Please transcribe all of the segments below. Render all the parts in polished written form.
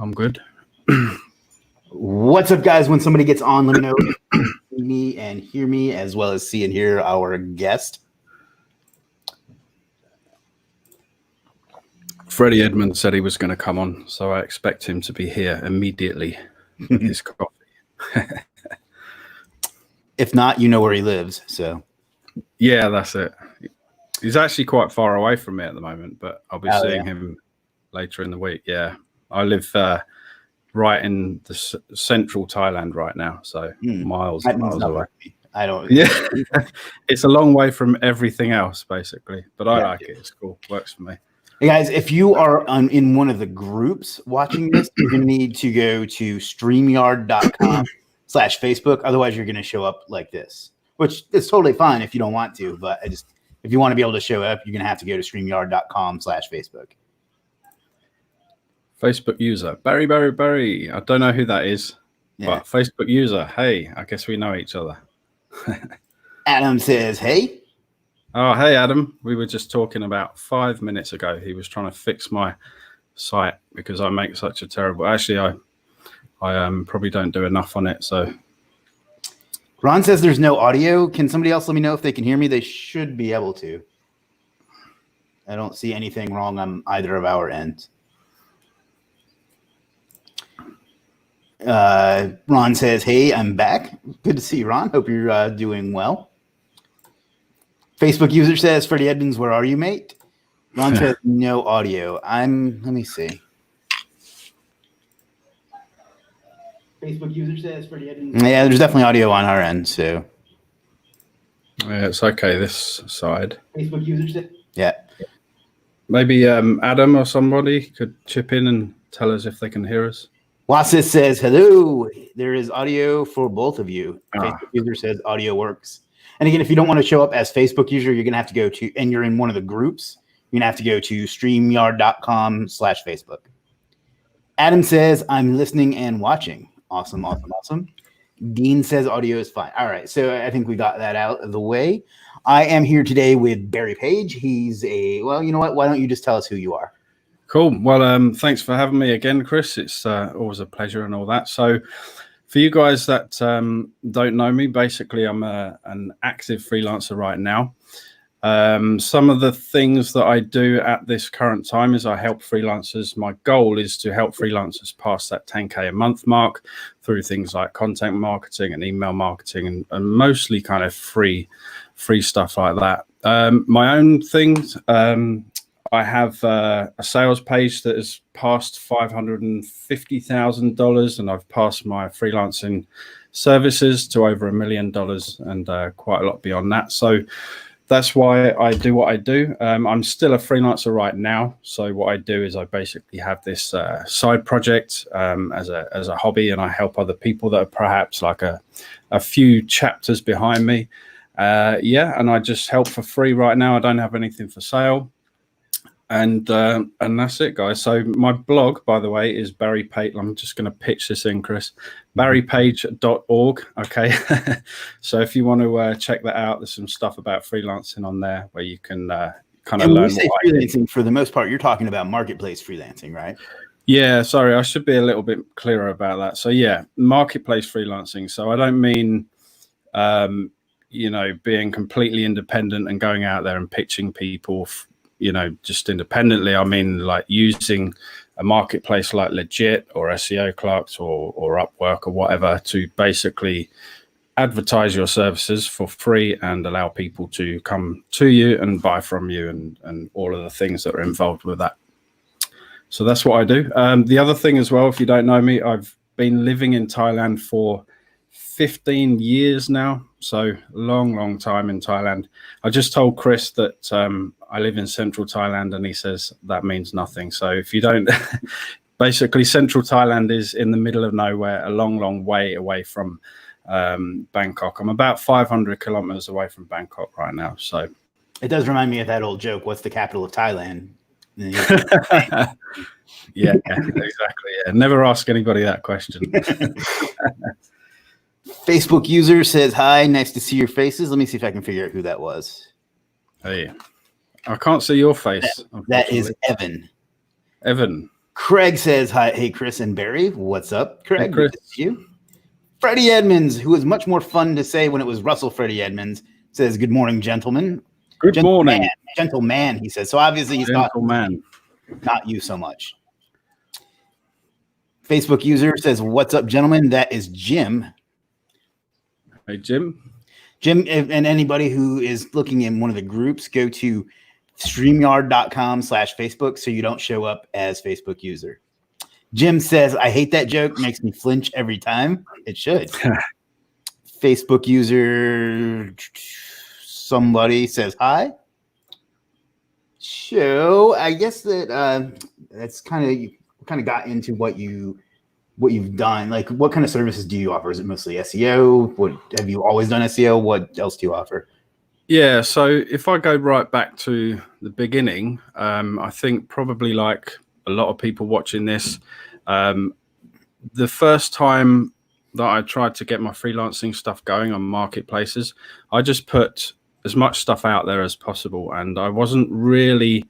I'm good. What's up, guys? When somebody gets on, let me know if you can see me and hear me, as well as see and hear our guest. Freddie Edmonds said he was going to come on, so I expect him to be here immediately with his coffee. If not, you know where he lives. So yeah, that's it. He's actually quite far away from me at the moment, but I'll be seeing him later in the week. Yeah, I live right in the central Thailand right now, so miles and miles away. I don't. Yeah, it's a long way from everything else, basically. But I like it. It's cool. Works for me. Hey guys, if you are in one of the groups watching this, you're going to need to go to streamyard.com/Facebook. Otherwise, you're going to show up like this, which is totally fine if you don't want to. But if you want to be able to show up, you're going to have to go to streamyard.com/Facebook. Facebook user, Barry. I don't know who that is, but Facebook user, hey, I guess we know each other. Adam says, hey. Oh, hey, Adam. We were just talking about 5 minutes ago. He was trying to fix my site because I make such a terrible... Actually, I probably don't do enough on it, so... Ron says there's no audio. Can somebody else let me know if they can hear me? They should be able to. I don't see anything wrong on either of our ends. Ron says, hey, I'm back. Good to see you, Ron. Hope you're doing well. Facebook user says, Freddie Edmonds, where are you, mate? Ron says, no audio. Let me see. Facebook user says, Freddie Edmonds. Yeah, there's definitely audio on our end, so. Yeah, it's okay, this side. Facebook user says, yeah. Maybe Adam or somebody could chip in and tell us if they can hear us. Wasis says, hello. There is audio for both of you. Facebook user says audio works. And again, if you don't want to show up as Facebook user, you're going to have to go to, and you're in one of the groups, you're going to have to go to streamyard.com/Facebook. Adam says, I'm listening and watching. Awesome. Dean says audio is fine. All right. So I think we got that out of the way. I am here today with Barry Page. He's well, you know what? Why don't you just tell us who you are? Cool. Well, thanks for having me again, Chris. It's always a pleasure and all that. So for you guys that don't know me, basically, I'm an active freelancer right now. Some of the things that I do at this current time is I help freelancers. My goal is to help freelancers pass that 10K a month mark through things like content marketing and email marketing and mostly kind of free stuff like that. My own things, I have a sales page that has passed $550,000, and I've passed my freelancing services to over $1 million and quite a lot beyond that. So that's why I do what I do. I'm still a freelancer right now. So what I do is I basically have this side project as a hobby, and I help other people that are perhaps like a few chapters behind me. And I just help for free right now. I don't have anything for sale. And that's it, guys. So my blog, by the way, is Barry Page. I'm just going to pitch this in, Chris. barrypage.org. Okay. So if you want to check that out, there's some stuff about freelancing on there where you can kind of learn. When you say freelancing, for the most part, you're talking about marketplace freelancing, right? Yeah. Sorry, I should be a little bit clearer about that. So yeah, marketplace freelancing. So I don't mean being completely independent and going out there and pitching people just independently. I mean, like using a marketplace like Legiit or SEO Clerks or Upwork or whatever to basically advertise your services for free and allow people to come to you and buy from you and all of the things that are involved with that. So that's what I do. The other thing as well, if you don't know me, I've been living in Thailand for 15 years now. So long time in Thailand. I just told Chris that I live in central Thailand, and he says that means nothing. So if you don't, basically central Thailand is in the middle of nowhere, a long way away from Bangkok. I'm about 500 kilometers away from Bangkok right now. So it does remind me of that old joke. What's the capital of Thailand? Yeah, exactly. Yeah. Never ask anybody that question. Facebook user says, hi, nice to see your faces. Let me see if I can figure out who that was. Hey, I can't see your face. That is Evan. Evan. Craig says, hi, hey, Chris and Barry. What's up, Craig? Hey, Chris. Good to see you. Freddie Edmonds, who was much more fun to say when it was Russell Freddie Edmonds, says, good morning, gentlemen. Good morning. Gentleman, he says. So obviously he's not you so much. Facebook user says, what's up, gentlemen? That is Jim. Hey, Jim. Jim, and anybody who is looking in one of the groups, go to StreamYard.com/Facebook so you don't show up as Facebook user. Jim says, I hate that joke. Makes me flinch every time. It should. Facebook user somebody says hi. So I guess that's kind of got into what you've done. Like, what kind of services do you offer? Is it mostly SEO? What have you always done SEO? What else do you offer? Yeah, so if I go right back to the beginning, I think probably like a lot of people watching this, the first time that I tried to get my freelancing stuff going on marketplaces, I just put as much stuff out there as possible, and I wasn't really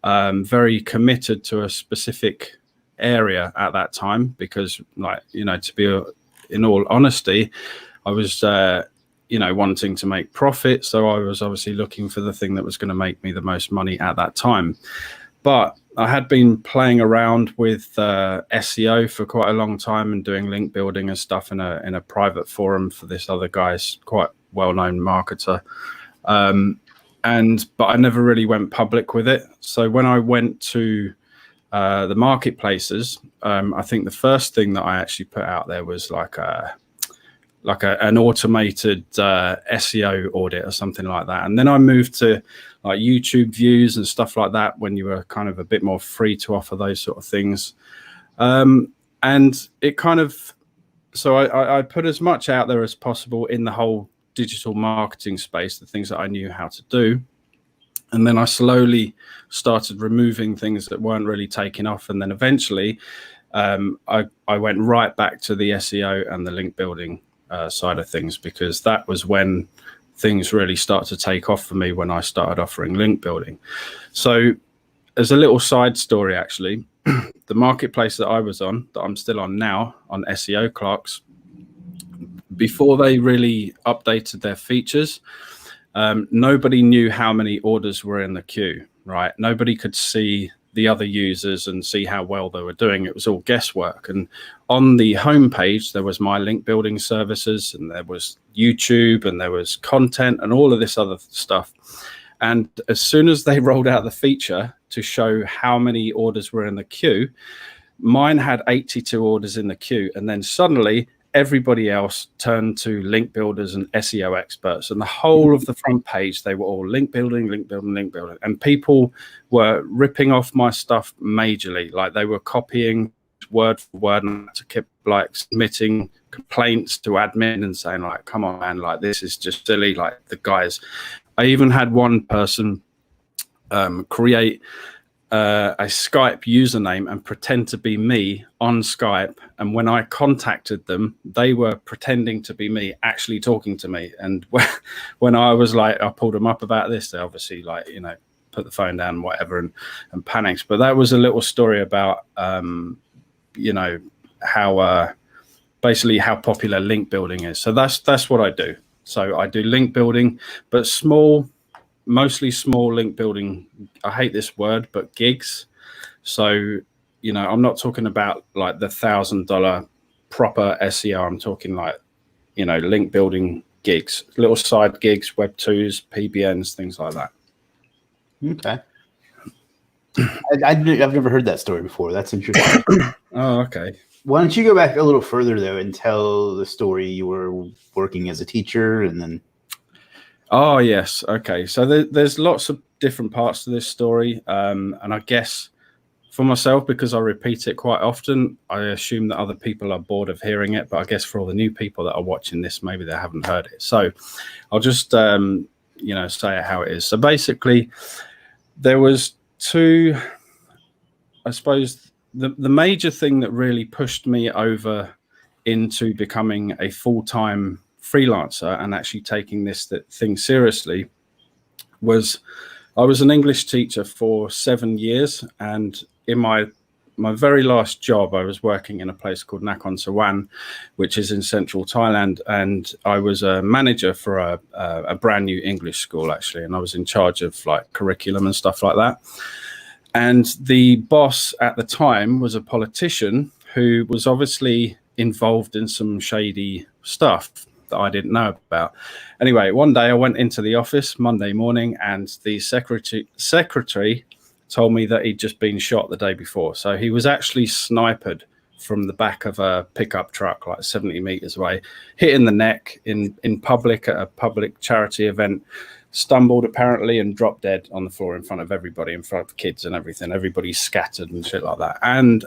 very committed to a specific area at that time because, like, you know, to be in all honesty, I was wanting to make profit, so I was obviously looking for the thing that was going to make me the most money at that time. But I had been playing around with SEO for quite a long time and doing link building and stuff in a private forum for this other guy's quite well-known marketer. But I never really went public with it. So when I went to the marketplaces, I think the first thing that I actually put out there was like an automated SEO audit or something like that. And then I moved to like YouTube views and stuff like that when you were kind of a bit more free to offer those sort of things. And it kind of, so I put as much out there as possible in the whole digital marketing space, the things that I knew how to do. And then I slowly started removing things that weren't really taking off. And then eventually I went right back to the SEO and the link building side of things, because that was when things really started to take off for me, when I started offering link building. So as a little side story, actually, the marketplace that I was on, that I'm still on now, on SEO Clerks, before they really updated their features, nobody knew how many orders were in the queue, right? Nobody could see the other users and see how well they were doing. It was all guesswork. And on the homepage, there was my link building services, and there was YouTube, and there was content and all of this other stuff. And as soon as they rolled out the feature to show how many orders were in the queue, mine had 82 orders in the queue. And then suddenly everybody else turned to link builders and SEO experts, and the whole of the front page, they were all link building, link building, link building. And people were ripping off my stuff majorly. Like, they were copying word for word, and to keep like submitting complaints to admin and saying like, come on, man, like this is just silly. Like, the guys, I even had one person create a Skype username and pretend to be me on Skype. And when I contacted them, they were pretending to be me, actually talking to me. And when I was like, I pulled them up about this, they obviously, like, you know, put the phone down and whatever and panicked. But that was a little story about, you know, how basically how popular link building is. So that's what I do. So I do link building, but mostly small link building. I hate this word, but gigs. So, you know, I'm not talking about like the $1,000 proper SEO. I'm talking like, you know, link building gigs, little side gigs, Web 2s, PBNs, things like that. Okay. I've never heard that story before. That's interesting. Oh, okay. Why don't you go back a little further though and tell the story? You were working as a teacher, and then. Oh, yes. Okay. So there's lots of different parts to this story. And I guess for myself, because I repeat it quite often, I assume that other people are bored of hearing it. But I guess for all the new people that are watching this, maybe they haven't heard it. So I'll just, you know, say it how it is. So basically, there was two, I suppose, the major thing that really pushed me over into becoming a full-time freelancer and actually taking this thing seriously was I was an English teacher for 7 years, and in my my very last job, I was working in a place called Nakhon Sawan, which is in central Thailand, and I was a manager for a brand new English school actually, and I was in charge of like curriculum and stuff like that. And the boss at the time was a politician who was obviously involved in some shady stuff that I didn't know about. Anyway, one day I went into the office Monday morning, and the secretary told me that he'd just been shot the day before. So he was actually sniped from the back of a pickup truck, like 70 meters away, hit in the neck in public at a public charity event, stumbled apparently and dropped dead on the floor in front of everybody, in front of kids and everything. Everybody scattered and shit like that. And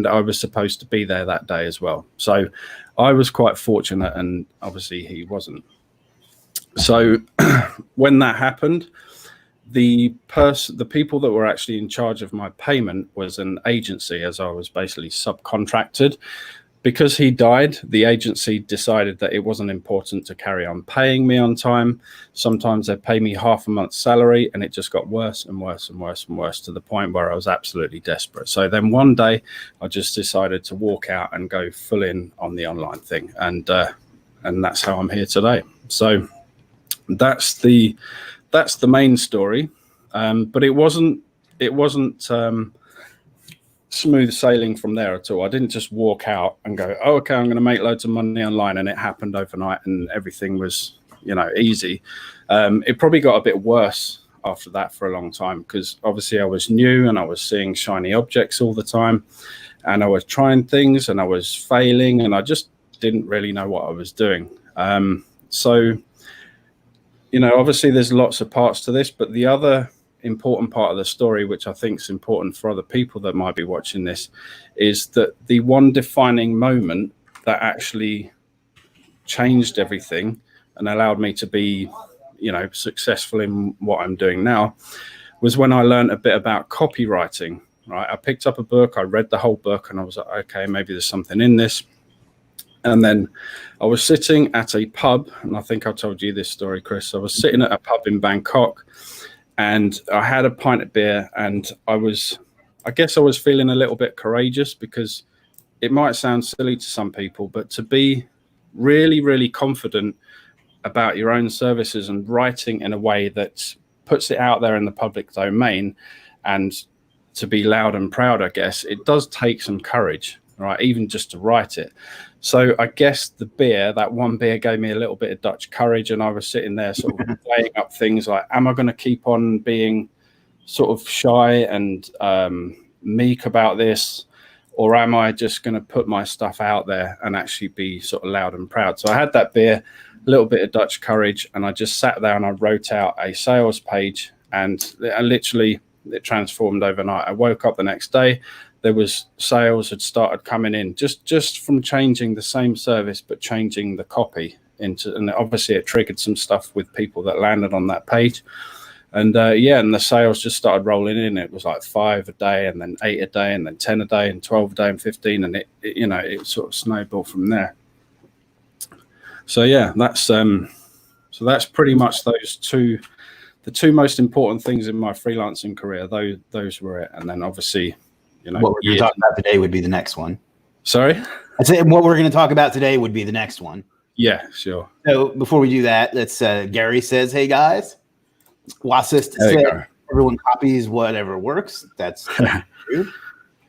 I was supposed to be there that day as well. So I was quite fortunate, and obviously he wasn't. So when that happened, the people that were actually in charge of my payment was an agency, as I was basically subcontracted. Because he died, the agency decided that it wasn't important to carry on paying me on time. Sometimes they'd pay me half a month's salary, and it just got worse and worse and worse and worse, to the point where I was absolutely desperate. So then one day I just decided to walk out and go full in on the online thing. And that's how I'm here today. So that's the main story. But it wasn't smooth sailing from there at all. I didn't just walk out and go, oh, okay, I'm going to make loads of money online, and it happened overnight and everything was, easy. It probably got a bit worse after that for a long time, because obviously I was new and I was seeing shiny objects all the time, and I was trying things and I was failing, and I just didn't really know what I was doing. So obviously there's lots of parts to this, but the other important part of the story, which I think is important for other people that might be watching this, is that the one defining moment that actually changed everything and allowed me to be, successful in what I'm doing now, was when I learned a bit about copywriting. Right, I picked up a book, I read the whole book, and I was like, okay, maybe there's something in this. And then I was sitting at a pub, and I think I told you this story, Chris. I was sitting at a pub in Bangkok, and I had a pint of beer, and I guess I was feeling a little bit courageous, because it might sound silly to some people, but to be really, really confident about your own services and writing in a way that puts it out there in the public domain, and to be loud and proud, I guess, it does take some courage, right? Even just to write it. So I guess that one beer gave me a little bit of Dutch courage, and I was sitting there sort of weighing up things like, am I going to keep on being sort of shy and meek about this, or am I just going to put my stuff out there and actually be sort of loud and proud? So I had that beer, a little bit of Dutch courage, and I just sat there and I wrote out a sales page, and it transformed overnight. I woke up the next day, there was sales had started coming in just from changing the same service, but changing the copy and obviously it triggered some stuff with people that landed on that page. And and the sales just started rolling in. It was like 5 a day, and then 8 a day, and then 10 a day, and 12 a day, and 15, and it sort of snowballed from there. So yeah, that's pretty much the two most important things in my freelancing career. Those were it. And then obviously, what we're going to talk about today would be the next one. Sorry? I'd say what we're going to talk about today would be the next one. Yeah, sure. So before we do that, let's Gary says, hey guys, Wassist said everyone copies whatever works. That's true.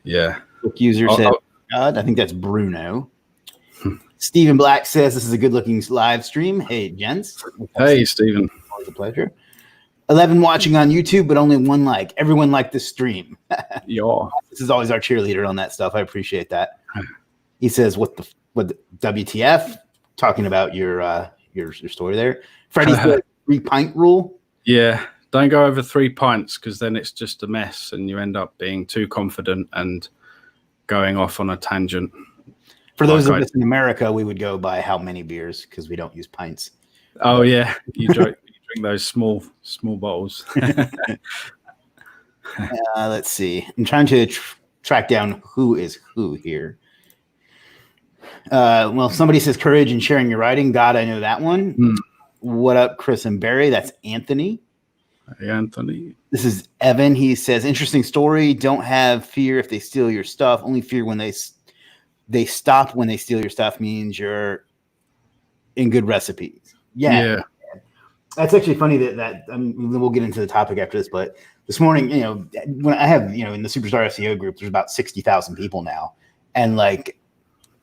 Yeah. Book user said, God, I think that's Bruno. Stephen Black says this is a good looking live stream. Hey gents. Hey Stephen. Always a pleasure. 11 watching on YouTube, but only 1 like. Everyone liked the stream. Yeah. This is always our cheerleader on that stuff. I appreciate that. He says, what the WTF? Talking about your story there. Freddie's the 3-pint rule. Yeah. Don't go over 3 pints, because then it's just a mess and you end up being too confident and going off on a tangent. For those of us in America, we would go by how many beers, because we don't use pints. Oh yeah. You drink those small bottles. Let's see. I'm trying to track down who is who here. Well, somebody says courage in sharing your writing. God, I know that one. What up, Chris and Barry? That's Anthony. Hey, Anthony. This is Evan. He says, interesting story. Don't have fear if they steal your stuff. Only fear when they stop when they steal your stuff means you're in good recipes. Yeah. That's actually funny that we'll get into the topic after this, but this morning, when I have, in the Superstar SEO group, there's about 60,000 people now. And like,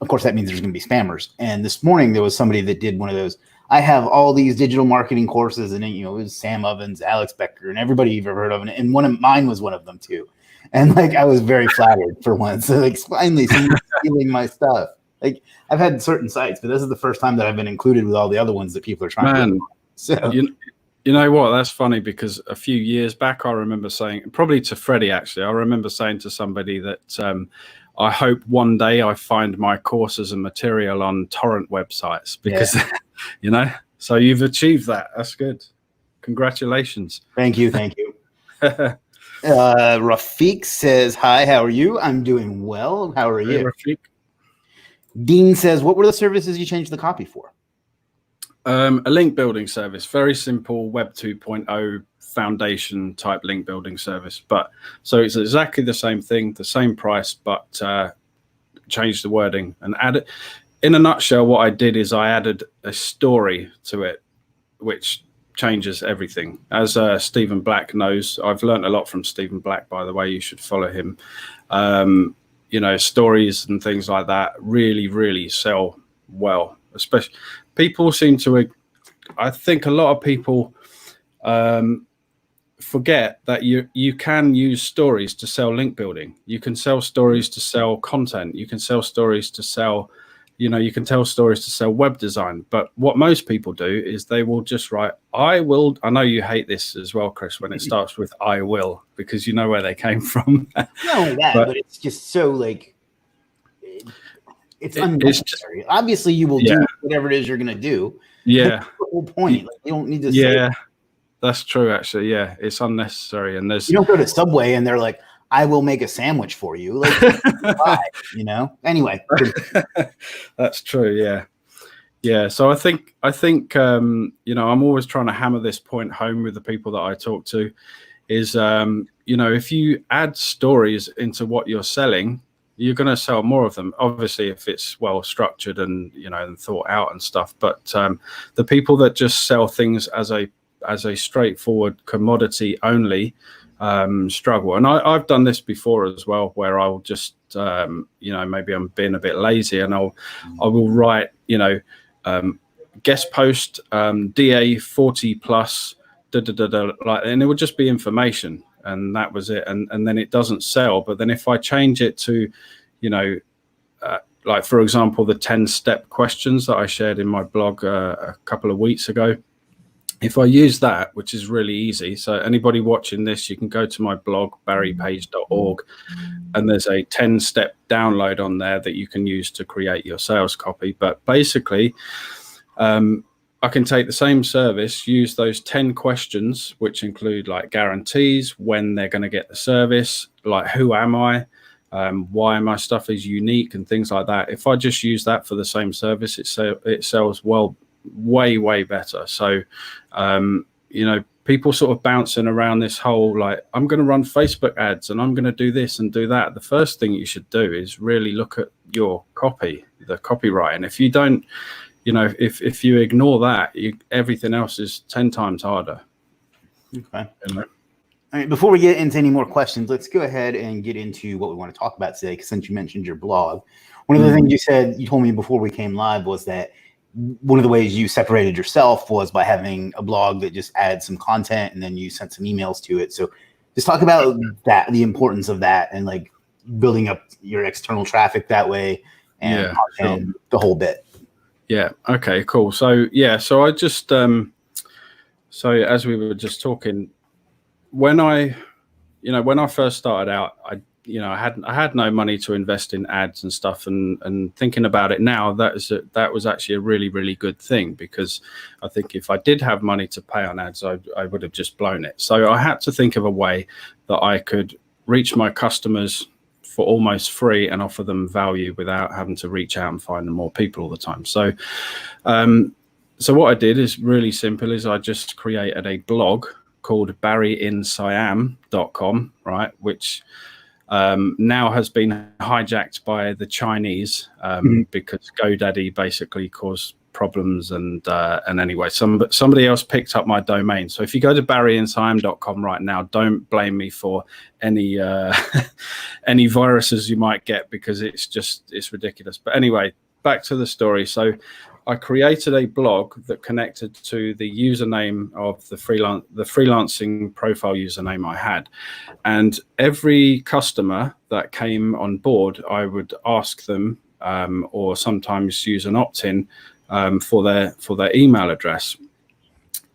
of course, that means there's going to be spammers. And this morning there was somebody that did one of those. I have all these digital marketing courses, and it was Sam Ovens, Alex Becker, and everybody you've ever heard of. And one of mine was one of them too. And like, I was very flattered for once. So like, finally someone's stealing my stuff. Like, I've had certain sites, but this is the first time that I've been included with all the other ones that people are trying to do. So you know what? That's funny, because a few years back, I remember saying, probably to Freddie, actually, I remember saying to somebody that I hope one day I find my courses and material on torrent websites, because, so you've achieved that. That's good. Congratulations. Thank you. Rafiq says, hi, how are you? I'm doing well. How are you? Rafiq. Dean says, what were the services you changed the copy for? A link building service, very simple Web 2.0 foundation type link building service. But so it's exactly the same thing, the same price, but changed the wording and added. In a nutshell, what I did is I added a story to it, which changes everything. As Stephen Black knows, I've learned a lot from Stephen Black, by the way. You should follow him. Stories and things like that really, really sell well. Especially, people seem to, I think a lot of people forget that you can use stories to sell link building. You can sell stories to sell content. You can sell stories to sell, you can tell stories to sell web design. But what most people do is they will just write, I will. I know you hate this as well, Chris, when it starts with I will, because you know where they came from. Not only that, but it's just so like, it's unnecessary. Obviously, you will do whatever it is you're going to do. Yeah. That's the whole point. Like, you don't need to say that's true, actually. Yeah, it's unnecessary. And you don't go to Subway and they're like, I will make a sandwich for you. Like, why, Anyway. That's true, yeah. Yeah, so I think I'm always trying to hammer this point home with the people that I talk to is, if you add stories into what you're selling, you're going to sell more of them, obviously, if it's well structured and and thought out and stuff. But the people that just sell things as a straightforward commodity only struggle. And I've done this before as well, where I'll just maybe I'm being a bit lazy, and I will write guest post DA 40 plus and it would just be information. And that was it. And then it doesn't sell. But then if I change it to, like, for example, the 10-step questions that I shared in my blog a couple of weeks ago, if I use that, which is really easy. So anybody watching this, you can go to my blog, barrypage.org, and there's a 10-step download on there that you can use to create your sales copy. But basically, I can take the same service, use those 10 questions, which include like guarantees, when they're going to get the service, like who am I, why my stuff is unique and things like that. If I just use that for the same service, it sells well, way better. So, people sort of bouncing around this whole, like, I'm going to run Facebook ads and I'm going to do this and do that. The first thing you should do is really look at your copy, the copywriting. If you don't, if you ignore that, everything else is 10 times harder. Okay. All right, before we get into any more questions, let's go ahead and get into what we want to talk about today, because since you mentioned your blog, one of the things you told me before we came live was that one of the ways you separated yourself was by having a blog that just added some content and then you sent some emails to it. So just talk about that, the importance of that, and like building up your external traffic that way and the whole bit. Yeah. Okay, cool. So, so I just, so as we were just talking, when I first started out, I had no money to invest in ads and stuff, and thinking about it now, that was actually a really, really good thing, because I think if I did have money to pay on ads, I would have just blown it. So I had to think of a way that I could reach my customers for almost free and offer them value without having to reach out and find them more people all the time. So, so what I did is really simple, is I just created a blog called barryinsiam.com, right, which now has been hijacked by the Chinese because GoDaddy basically caused problems, and anyway, somebody else picked up my domain. So if you go to barryinsiam.com right now, don't blame me for any any viruses you might get, because it's ridiculous. But anyway, back to the story. So I created a blog that connected to the username of the freelancing profile username I had. And every customer that came on board, I would ask them, or sometimes use an opt-in for their email address.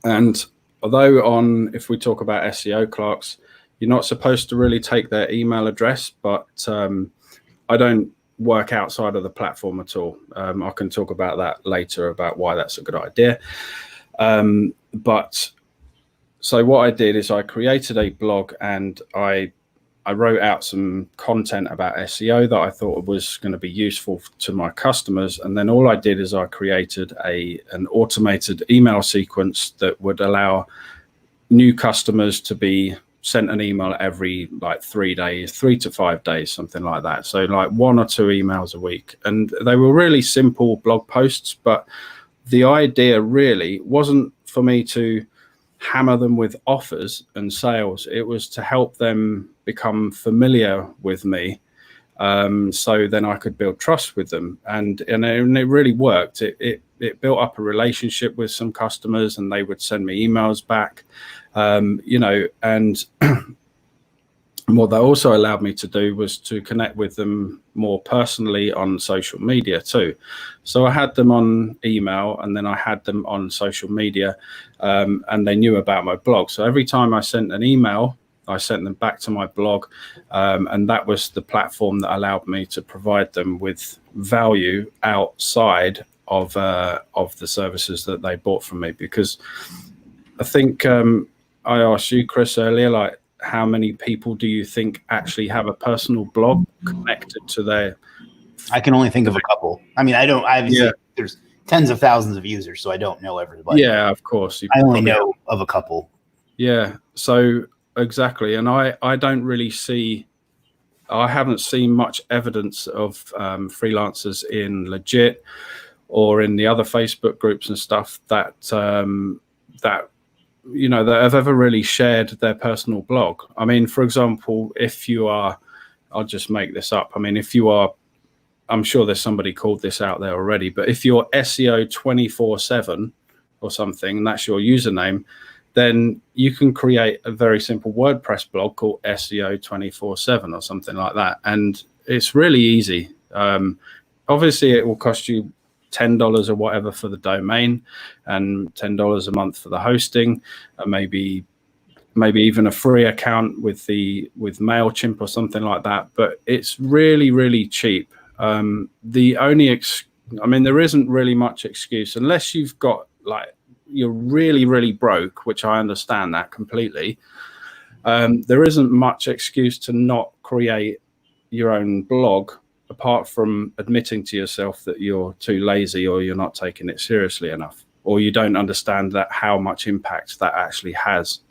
And although if we talk about SEO clerks, you're not supposed to really take their email address, but I don't work outside of the platform at all. I can talk about that later, about why that's a good idea. But so what I did is I created a blog, and I wrote out some content about SEO that I thought was going to be useful to my customers. And then all I did is I created an automated email sequence that would allow new customers to be sent an email every 3 days, 3 to 5 days, something like that. So like 1 or 2 emails a week. And they were really simple blog posts, but the idea really wasn't for me to hammer them with offers and sales. It was to help them become familiar with me, so then I could build trust with them. And it really worked. It built up a relationship with some customers, and they would send me emails back, and what that also allowed me to do was to connect with them more personally on social media too. So I had them on email, and then I had them on social media, and they knew about my blog. So every time I sent an email, I sent them back to my blog, and that was the platform that allowed me to provide them with value outside of the services that they bought from me. Because I think I asked you, Chris, earlier, like, how many people do you think actually have a personal blog connected to their? I can only think of a couple. I mean, obviously there's tens of thousands of users, so I don't know everybody. Yeah, of course. I only know of a couple. Yeah, so exactly. And I haven't seen much evidence of freelancers in Legiit or in the other Facebook groups and stuff that that have ever really shared their personal blog. I mean, for example, if you are, I'll just make this up. I mean, if you are, I'm sure there's somebody called this out there already, but if you're SEO 24/7 or something, and that's your username, then you can create a very simple WordPress blog called SEO 24/7 or something like that. And it's really easy. Obviously, it will cost you $10 or whatever for the domain, and $10 a month for the hosting, and maybe even a free account with MailChimp or something like that. But it's really, really cheap. The only there isn't really much excuse, unless you've got, like, you're really, really broke, which I understand that completely. There isn't much excuse to not create your own blog, apart from admitting to yourself that you're too lazy, or you're not taking it seriously enough, or you don't understand that how much impact that actually has,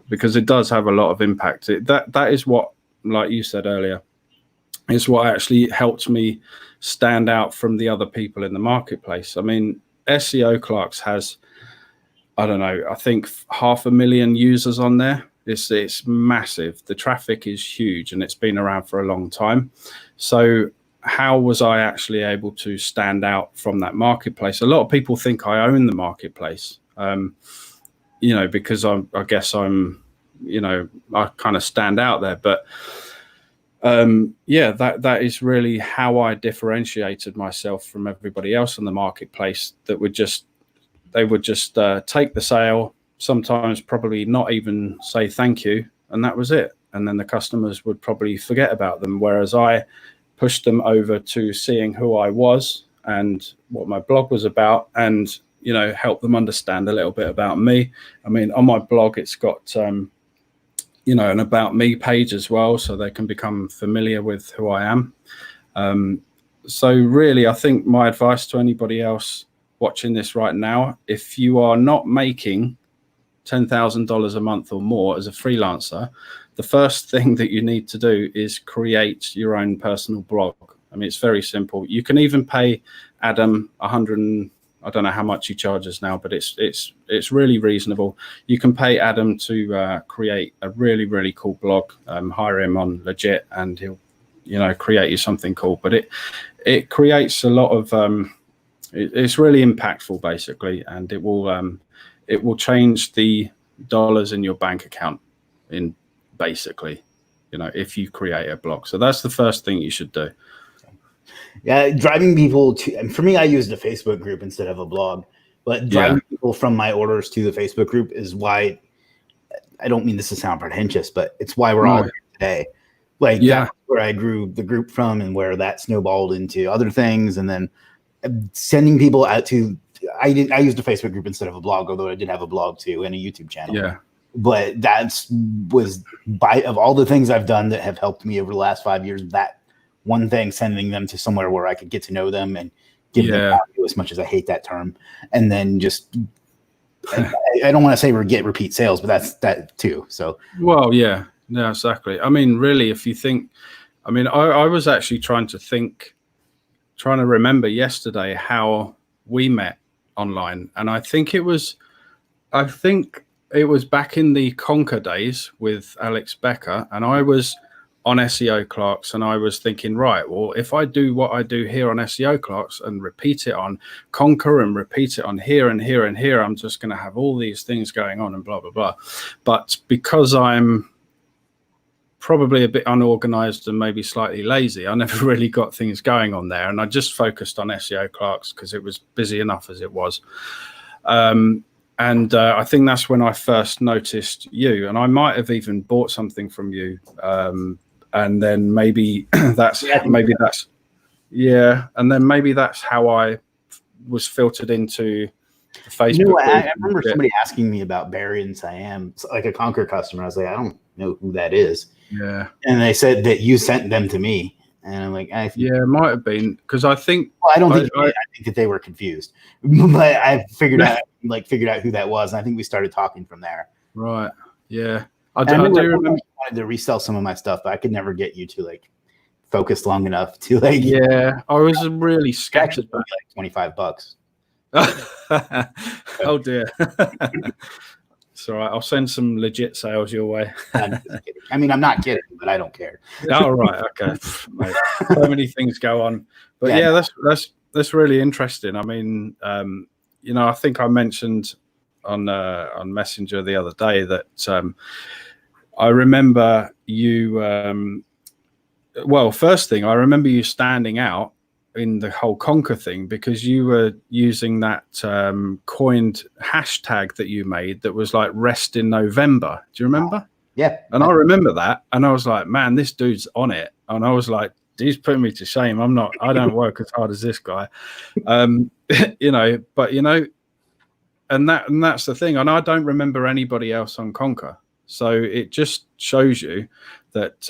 because it does have a lot of impact. That is what, like you said earlier, is what actually helped me stand out from the other people in the marketplace. I mean, SEO Clerks has, I don't know, I think 500,000 users on there. It's massive. The traffic is huge, and it's been around for a long time. So how was I actually able to stand out from that marketplace? A lot of people think I own the marketplace, because I guess I'm, I kind of stand out there. But that is really how I differentiated myself from everybody else in the marketplace. They would just take the sale, sometimes probably not even say thank you, and that was it. And then the customers would probably forget about them, whereas I pushed them over to seeing who I was and what my blog was about, and help them understand a little bit about me. I mean, on my blog, it's got an about me page as well, so they can become familiar with who I am. So really, I think my advice to anybody else watching this right now, if you are not making $10,000 a month or more as a freelancer, the first thing that you need to do is create your own personal blog. I mean, it's very simple. You can even pay Adam I don't know how much he charges now, but it's really reasonable. You can pay Adam to create a really, really cool blog, hire him on Legiit, and he'll, you know, create you something cool. But it creates a lot of it's really impactful, basically, and it will change the dollars in your bank account in basically, you know, if you create a blog. So that's the first thing you should do. Yeah, driving people to, and for me, I used a Facebook group instead of a blog, but driving people from my orders to the Facebook group is why, I don't mean this to sound pretentious, but it's why we're all here today. Like, that's where I grew the group from, and where that snowballed into other things. And then sending people out to, I used a Facebook group instead of a blog, although I did have a blog too and a YouTube channel. Yeah. But was of all the things I've done that have helped me over the last 5 years, that one thing, sending them to somewhere where I could get to know them and give them value, as much as I hate that term. And then just, I don't want to say get repeat sales, but that's that too. So, well, yeah, exactly. I mean, really, if you think, I mean, I was actually trying to remember yesterday how we met online. And I think it was back in the Conquer days with Alex Becker, and I was on SEO Clerks, and I was thinking, right, well, if I do what I do here on SEO Clerks and repeat it on Conquer and repeat it on here and here and here, I'm just going to have all these things going on and blah, blah, blah. But because I'm probably a bit unorganized and maybe slightly lazy, I never really got things going on there. And I just focused on SEO Clerks because it was busy enough as it was. And I think that's when I first noticed you, and I might have even bought something from you. And then maybe and then maybe that's how I was filtered into the Facebook. You know, I remember somebody asking me about Barry and Siam, like a Conquer customer. I was like, I don't know who that is. Yeah. And they said that you sent them to me. And I'm like, it might have been, because I think, well, I don't think I think that they were confused, but I figured out who that was. And I think we started talking from there. Right. Yeah. I do remember I wanted to resell some of my stuff, but I could never get you to like focus long enough to like. Yeah. I was really scattered. Like $25. Oh dear. It's all right. I'll send some legit sales your way. I mean, I'm not kidding, but I don't care. Oh, right. Okay. Mate, so many things go on, but that's really interesting. I mean, you know, I think I mentioned on Messenger the other day that I remember you. Well, first thing, I remember you standing out in the whole Conquer thing because you were using that coined hashtag that you made that was like rest in November. Do you remember? Yeah. And I remember that, and I was like, man, this dude's on it. And I was like, he's putting me to shame. I don't work as hard as this guy. You know, but you know, and that's the thing. And I don't remember anybody else on Conquer. So it just shows you that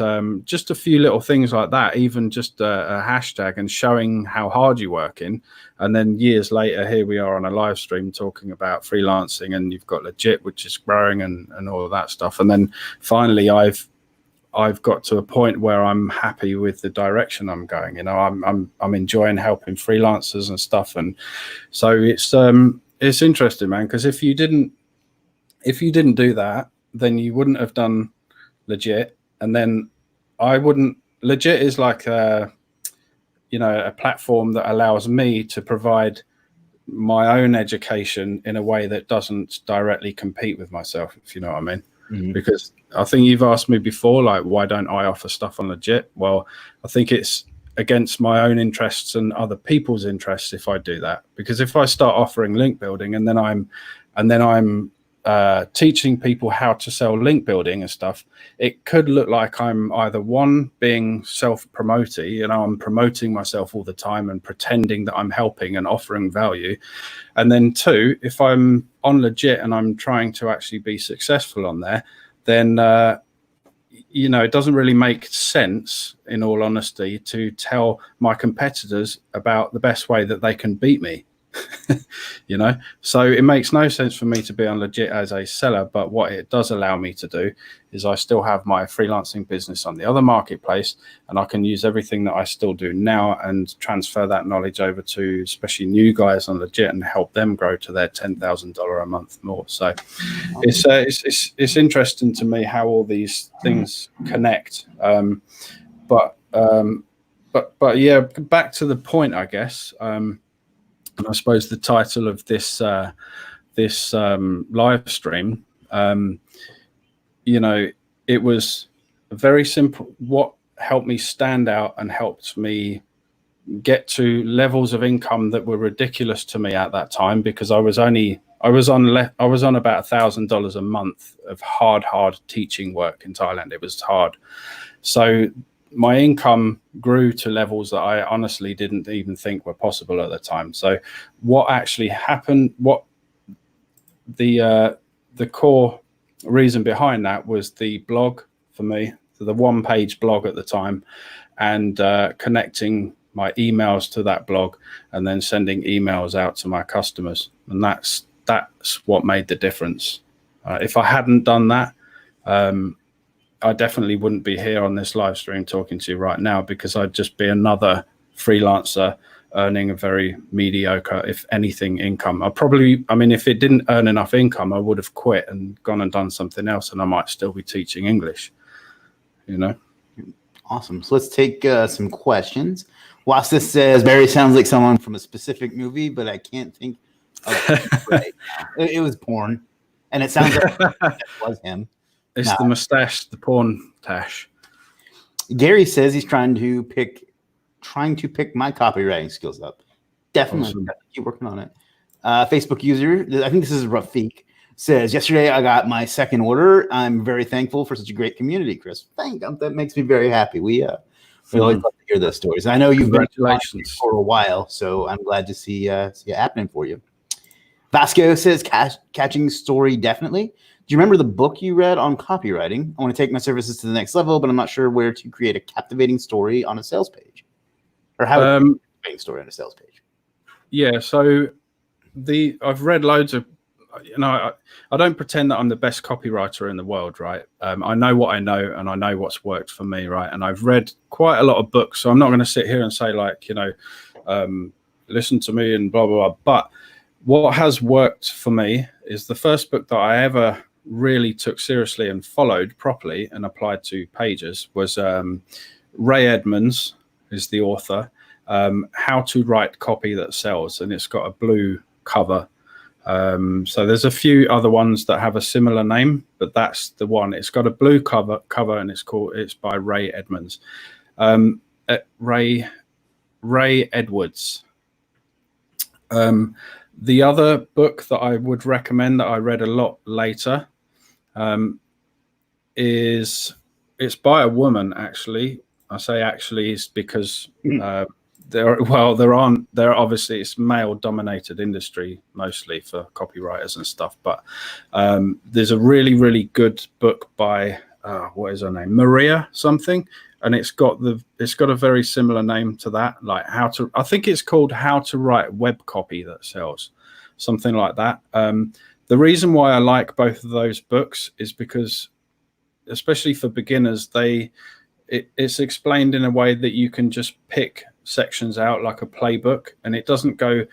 just a few little things like that, even just a hashtag and showing how hard you're working. And then years later, here we are on a live stream talking about freelancing, and you've got Legiit, which is growing and all of that stuff. And then finally, I've got to a point where I'm happy with the direction I'm going. You know, I'm enjoying helping freelancers and stuff. And so it's interesting, man, because if you didn't do that, then you wouldn't have done Legiit, and then I wouldn't. Legiit is like a platform that allows me to provide my own education in a way that doesn't directly compete with myself, if you know what I mean. Mm-hmm. Because I think you've asked me before, like, why don't I offer stuff on Legiit? Well, I think it's against my own interests and other people's interests if I do that. Because if I start offering link building and then I'm teaching people how to sell link building and stuff, it could look like I'm either one, being self-promoting, you know, I'm promoting myself all the time and pretending that I'm helping and offering value. And then two, if I'm on Legiit and I'm trying to actually be successful on there, then you know, it doesn't really make sense, in all honesty, to tell my competitors about the best way that they can beat me. You know, so it makes no sense for me to be on Legiit as a seller. But what it does allow me to do is I still have my freelancing business on the other marketplace, and I can use everything that I still do now and transfer that knowledge over to especially new guys on Legiit and help them grow to their $10,000 a month more. So it's interesting to me how all these things connect. But yeah, back to the point, I guess. And I suppose the title of this live stream, you know, it was very simple. What helped me stand out and helped me get to levels of income that were ridiculous to me at that time, because I was on about $1,000 a month of hard teaching work in Thailand. It was hard. So my income grew to levels that I honestly didn't even think were possible at the time. So what actually happened, what the core reason behind that was the blog for me, so the one-page blog at the time, and connecting my emails to that blog and then sending emails out to my customers. And that's what made the difference. If I hadn't done that, I definitely wouldn't be here on this live stream talking to you right now, because I'd just be another freelancer earning a very mediocre, if anything, income. I mean, if it didn't earn enough income, I would have quit and gone and done something else, and I might still be teaching English, you know? Awesome. So let's take some questions. Whilst this says, Barry sounds like someone from a specific movie, but I can't think of right now. It was porn, and it sounds like that was him. It's the mustache, the porn tash. Gary says he's trying to pick my copywriting skills up. Definitely. Awesome. Keep working on it. Facebook user, I think this is Rafiq, says, yesterday I got my second order. I'm very thankful for such a great community, Chris. Thank you. That makes me very happy. We always love to hear those stories. I know you've been for a while, so I'm glad to see it happening for you. Vasco says, catching story, definitely. Do you remember the book you read on copywriting? I want to take my services to the next level, but I'm not sure where to create a captivating story on a sales page, or how to create a captivating story on a sales page. Yeah, so I've read loads of, you know, I don't pretend that I'm the best copywriter in the world, right? I know what I know, and I know what's worked for me, right? And I've read quite a lot of books, so I'm not going to sit here and say, like, you know, listen to me and blah, blah, blah. But what has worked for me is the first book that I ever really took seriously and followed properly and applied to pages was Ray Edmonds is the author, How to Write Copy That Sells, and it's got a blue cover. So there's a few other ones that have a similar name, but that's the one. It's got a blue cover and it's by Ray Edmonds. Ray Edwards. The other book that I would recommend that I read a lot later it's by a woman, actually. I say actually is because obviously it's male dominated industry mostly for copywriters and stuff, but there's a really good book by what is her name, Maria something, and it's got a very similar name to that, like I think it's called How to Write Web Copy That Sells, something like that. The reason why I like both of those books is because, especially for beginners, it's explained in a way that you can just pick sections out like a playbook, and it doesn't go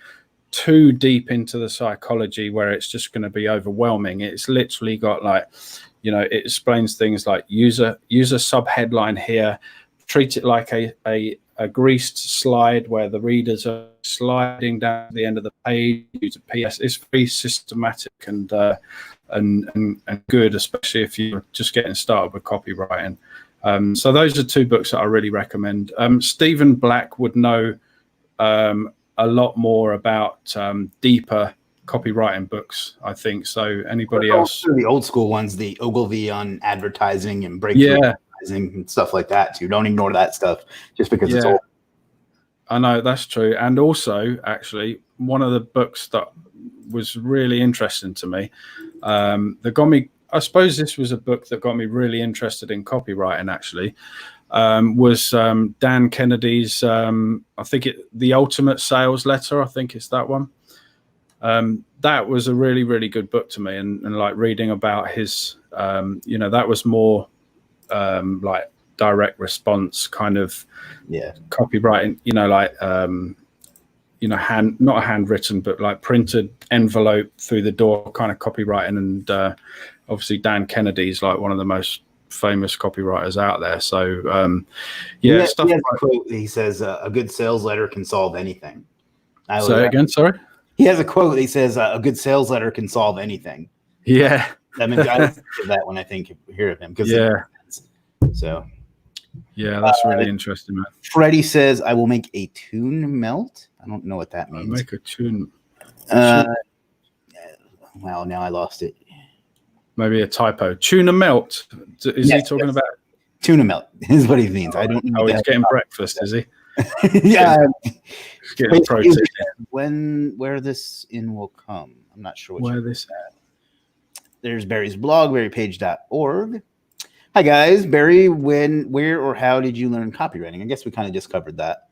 too deep into the psychology where it's just going to be overwhelming. It's literally got, like, you know, it explains things like use a sub headline here, treat it like a greased slide where the readers are sliding down to the end of the page, use a PS. It's very systematic and good, especially if you're just getting started with copywriting. So those are two books that I really recommend. Stephen Black would know a lot more about deeper copywriting books, I think. So anybody else? The old school ones, the Ogilvy on advertising and breakthrough advertising and stuff like that too. Don't ignore that stuff just because it's old. I know, that's true. And also, actually, one of the books that was really interesting to me, that got me, I suppose this was a book that got me really interested in copywriting, actually, was Dan Kennedy's, I think The Ultimate Sales Letter. I think it's that one. That was a really, really good book to me, and like reading about his, that was more like direct response kind of copywriting, not handwritten, but like printed envelope through the door kind of copywriting. And obviously Dan Kennedy's like one of the most famous copywriters out there. So stuff. He has a quote. He says, "A good sales letter can solve anything." Say again, sorry. He has a quote. He says, "A good sales letter can solve anything." Yeah, I mean, I think of that when I hear of him. So. Yeah, that's really interesting, man. Freddie says, "I will make a tune melt." I don't know what that means. Make a tune. Well, now I lost it. Maybe a typo. Tuna melt. Is he talking about tuna melt? Is what he means. I don't know. Oh, he's getting breakfast, is he? Yeah. He's getting protein. Where this in will come. I'm not sure where this at. There's Barry's blog, barrypage.org. Hi guys, Barry, where or how did you learn copywriting? I guess we kind of just covered that.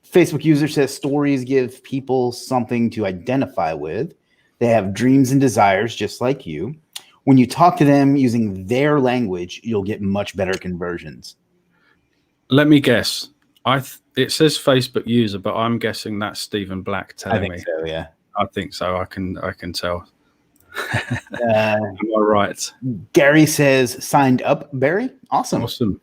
Facebook user says stories give people something to identify with. They have dreams and desires just like you. When you talk to them using their language, you'll get much better conversions. Let me guess. It says Facebook user, but I'm guessing that's Stephen Black telling me. I think so, yeah. I think so. I can tell. Am I right? Gary says signed up, Barry. Awesome.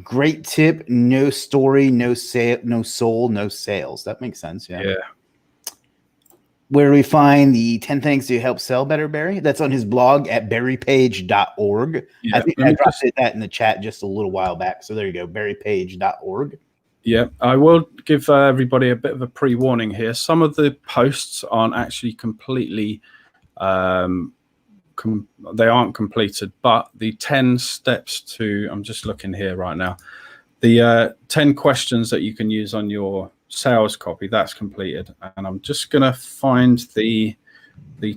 Great tip. No story, no soul, no sales. That makes sense. Yeah. Where do we find the 10 things to help sell better, Barry? That's on his blog at barrypage.org. Yeah, I think I dropped that in the chat just a little while back. So there you go, barrypage.org. Yeah, I will give everybody a bit of a pre-warning here. Some of the posts aren't actually completely they aren't completed, but the 10 steps to, I'm just looking here right now, the 10 questions that you can use on your sales copy, that's completed. And I'm just going to find the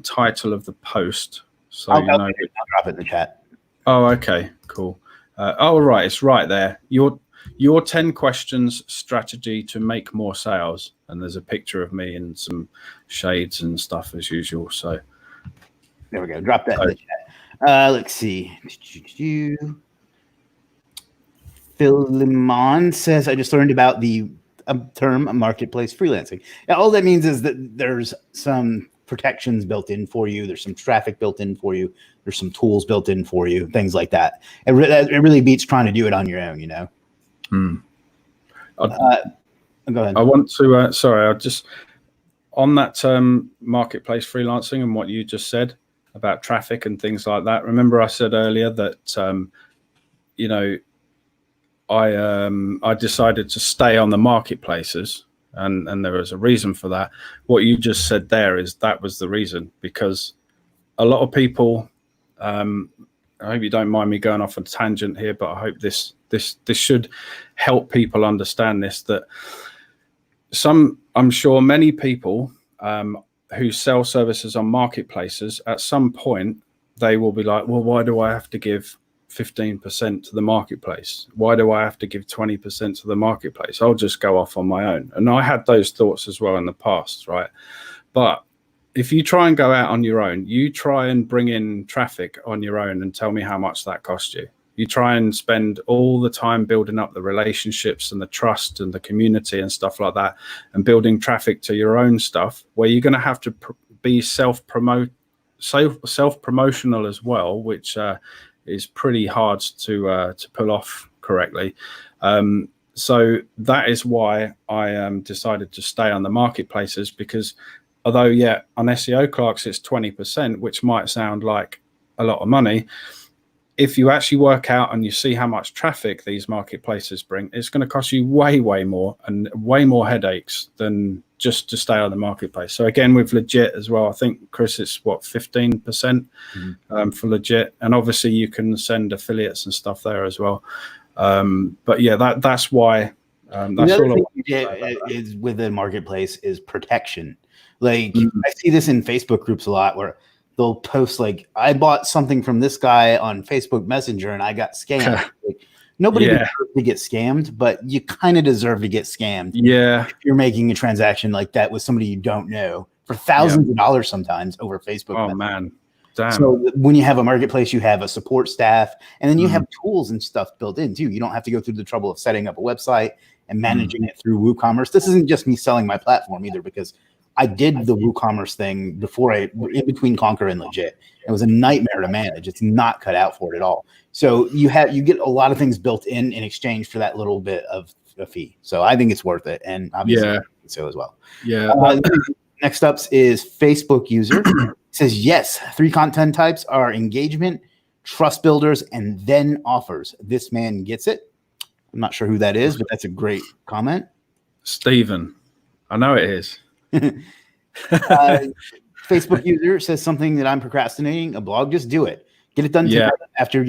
title of the post. So I'll drop it in the chat. Oh, okay, cool. Right, it's right there. Your 10 questions strategy to make more sales. And there's a picture of me and some shades and stuff as usual. So there we go. Drop that in the chat. Let's see. Philemon says, I just learned about the term marketplace freelancing. Now, all that means is that there's some protections built in for you. There's some traffic built in for you. There's some tools built in for you, things like that. It really beats trying to do it on your own, you know? Go ahead. I want to, on that term marketplace freelancing and what you just said about traffic and things like that. Remember I said earlier that, I decided to stay on the marketplaces and there was a reason for that. What you just said there is that was the reason, because a lot of people, I hope you don't mind me going off a tangent here, but I hope this should help people understand this, that I'm sure many people who sell services on marketplaces, at some point, they will be like, well, why do I have to give 15% to the marketplace? Why do I have to give 20% to the marketplace? I'll just go off on my own. And I had those thoughts as well in the past, right? But if you try and go out on your own, you try and bring in traffic on your own and tell me how much that cost you. You try and spend all the time building up the relationships and the trust and the community and stuff like that, and building traffic to your own stuff, where you're going to have to be self-promotional as well, which is pretty hard to pull off correctly. So that is why I decided to stay on the marketplaces, because although, yeah, on SEO Clerks, it's 20%, which might sound like a lot of money. If you actually work out and you see how much traffic these marketplaces bring, it's going to cost you way, way more and way more headaches than just to stay on the marketplace. So again, with Legiit as well, I think, Chris, it's what, 15% for Legiit. And obviously you can send affiliates and stuff there as well. But yeah, that's why. That's all you get is with the marketplace is protection. Like I see this in Facebook groups a lot where they'll post like, I bought something from this guy on Facebook Messenger and I got scammed. Like, Nobody deserves to get scammed, but you kind of deserve to get scammed. Yeah. If you're making a transaction like that with somebody you don't know for thousands of dollars sometimes over Facebook. Oh, man. Damn. So when you have a marketplace, you have a support staff, and then you have tools and stuff built in too. You don't have to go through the trouble of setting up a website and managing it through WooCommerce. This isn't just me selling my platform either, because I did the WooCommerce thing before in between Conquer and Legiit. It was a nightmare to manage. It's not cut out for it at all. So you get a lot of things built in exchange for that little bit of a fee. So I think it's worth it, and obviously so as well. Yeah. Next up is Facebook user. It says, yes, 3 content types are engagement, trust builders, and then offers. This man gets it. I'm not sure who that is, but that's a great comment. Steven. I know it is. Facebook user says something that I'm procrastinating. A blog, just do it. Get it done after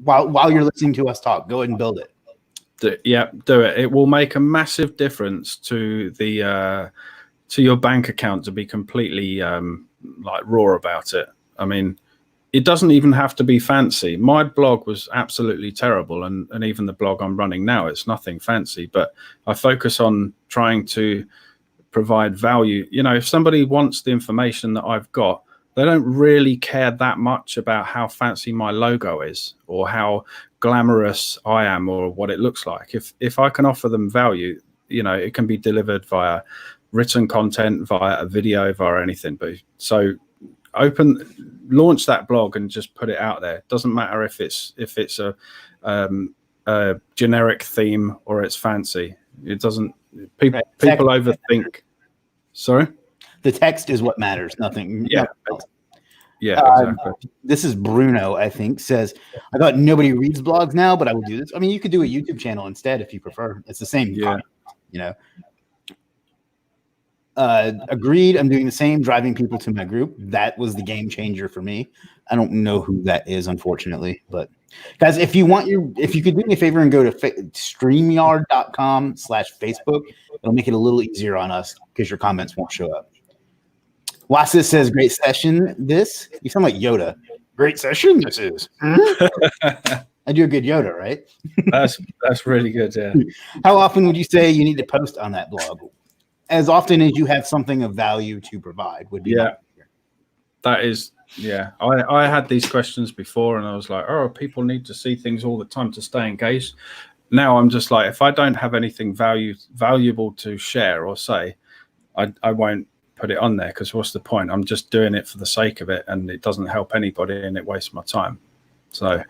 while you're listening to us talk. Go ahead and build it. Do it. It will make a massive difference to the to your bank account to be completely like raw about it. I mean, it doesn't even have to be fancy. My blog was absolutely terrible, and even the blog I'm running now, it's nothing fancy, but I focus on trying to provide value. You know, if somebody wants the information that I've got, they don't really care that much about how fancy my logo is or how glamorous I am or what it looks like. If I can offer them value, you know, it can be delivered via written content, via a video, via anything. But so launch that blog and just put it out there. It doesn't matter if it's a generic theme or it's fancy. It doesn't. People overthink. Sorry? The text is what matters, nothing. Yeah. Yeah, exactly. This is Bruno, I think, says, I thought nobody reads blogs now, but I will do this. I mean, you could do a YouTube channel instead if you prefer. It's the same content, you know. Agreed. I'm doing the same, driving people to my group. That was the game changer for me. I don't know who that is, unfortunately, but guys, if you could do me a favor and go to streamyard.com/Facebook, it'll make it a little easier on us because your comments won't show up. Wasis says, great session. This, you sound like Yoda. Great session. This is. I do a good Yoda, right? That's really good. Yeah. How often would you say you need to post on that blog? As often as you have something of value to provide would be. That is. Yeah, I had these questions before and I was like, oh, people need to see things all the time to stay engaged. Now I'm just like, if I don't have anything valuable to share or say, I won't put it on there, because what's the point? I'm just doing it for the sake of it, and it doesn't help anybody and it wastes my time. So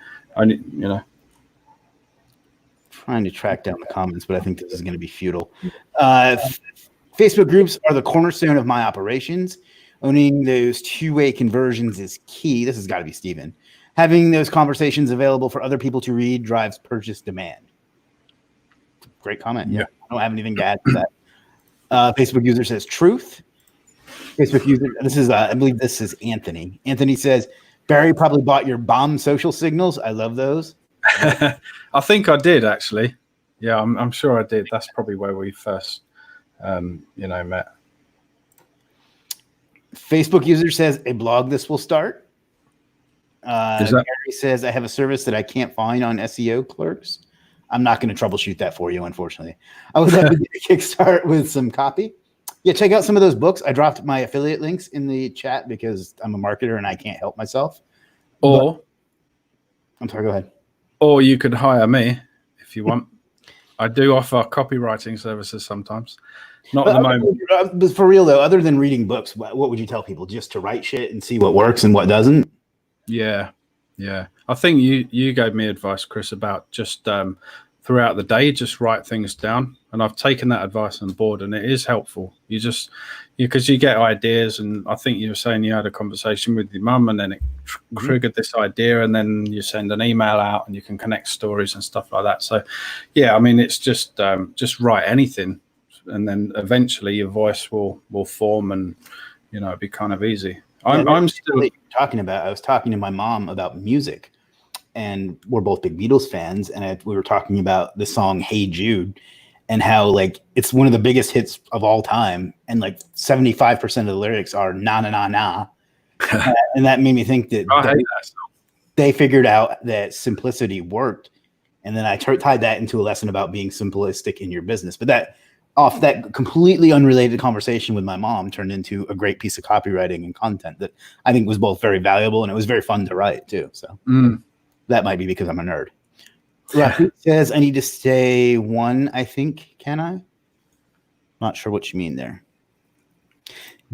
trying to track down the comments, but I think this is going to be futile. Facebook groups are the cornerstone of my operations. Owning those two-way conversions is key. This has got to be Steven. Having those conversations available for other people to read drives purchase demand. Great comment. Yeah. I don't have anything to add to that. Facebook user says truth. Facebook user, this is, I believe this is Anthony. Anthony says, Barry probably bought your bomb social signals. I love those. I think I did, actually. Yeah, I'm sure I did. That's probably where we first, met. Facebook user says, a blog this will start. Gary says, I have a service that I can't find on SEO clerks. I'm not going to troubleshoot that for you, unfortunately. I would love to kickstart with some copy. Yeah, check out some of those books. I dropped my affiliate links in the chat because I'm a marketer and I can't help myself. I'm sorry, go ahead. Or you could hire me if you want. I do offer copywriting services sometimes. Not at the moment. But for real, though, other than reading books, what would you tell people? Just to write shit and see what works and what doesn't? Yeah. I think you gave me advice, Chris, about just throughout the day, just write things down. And I've taken that advice on board, and it is helpful. Because you get ideas, and I think you were saying you had a conversation with your mum, and then it triggered this idea, and then you send an email out, and you can connect stories and stuff like that. So, yeah, I mean, it's just write anything, and then eventually your voice will form, and it'd be kind of easy. I'm still talking about. I was talking to my mom about music, and we're both big Beatles fans, and we were talking about the song "Hey Jude." And how it's one of the biggest hits of all time, and 75% of the lyrics are na na na na, and that made me think that they figured out that simplicity worked, And then I tied that into a lesson about being simplistic in your business. But that completely unrelated conversation with my mom turned into a great piece of copywriting and content that I think was both very valuable, and it was very fun to write too. So that might be because I'm a nerd. Rafi says, I need to say one, I think. Can I? Not sure what you mean there.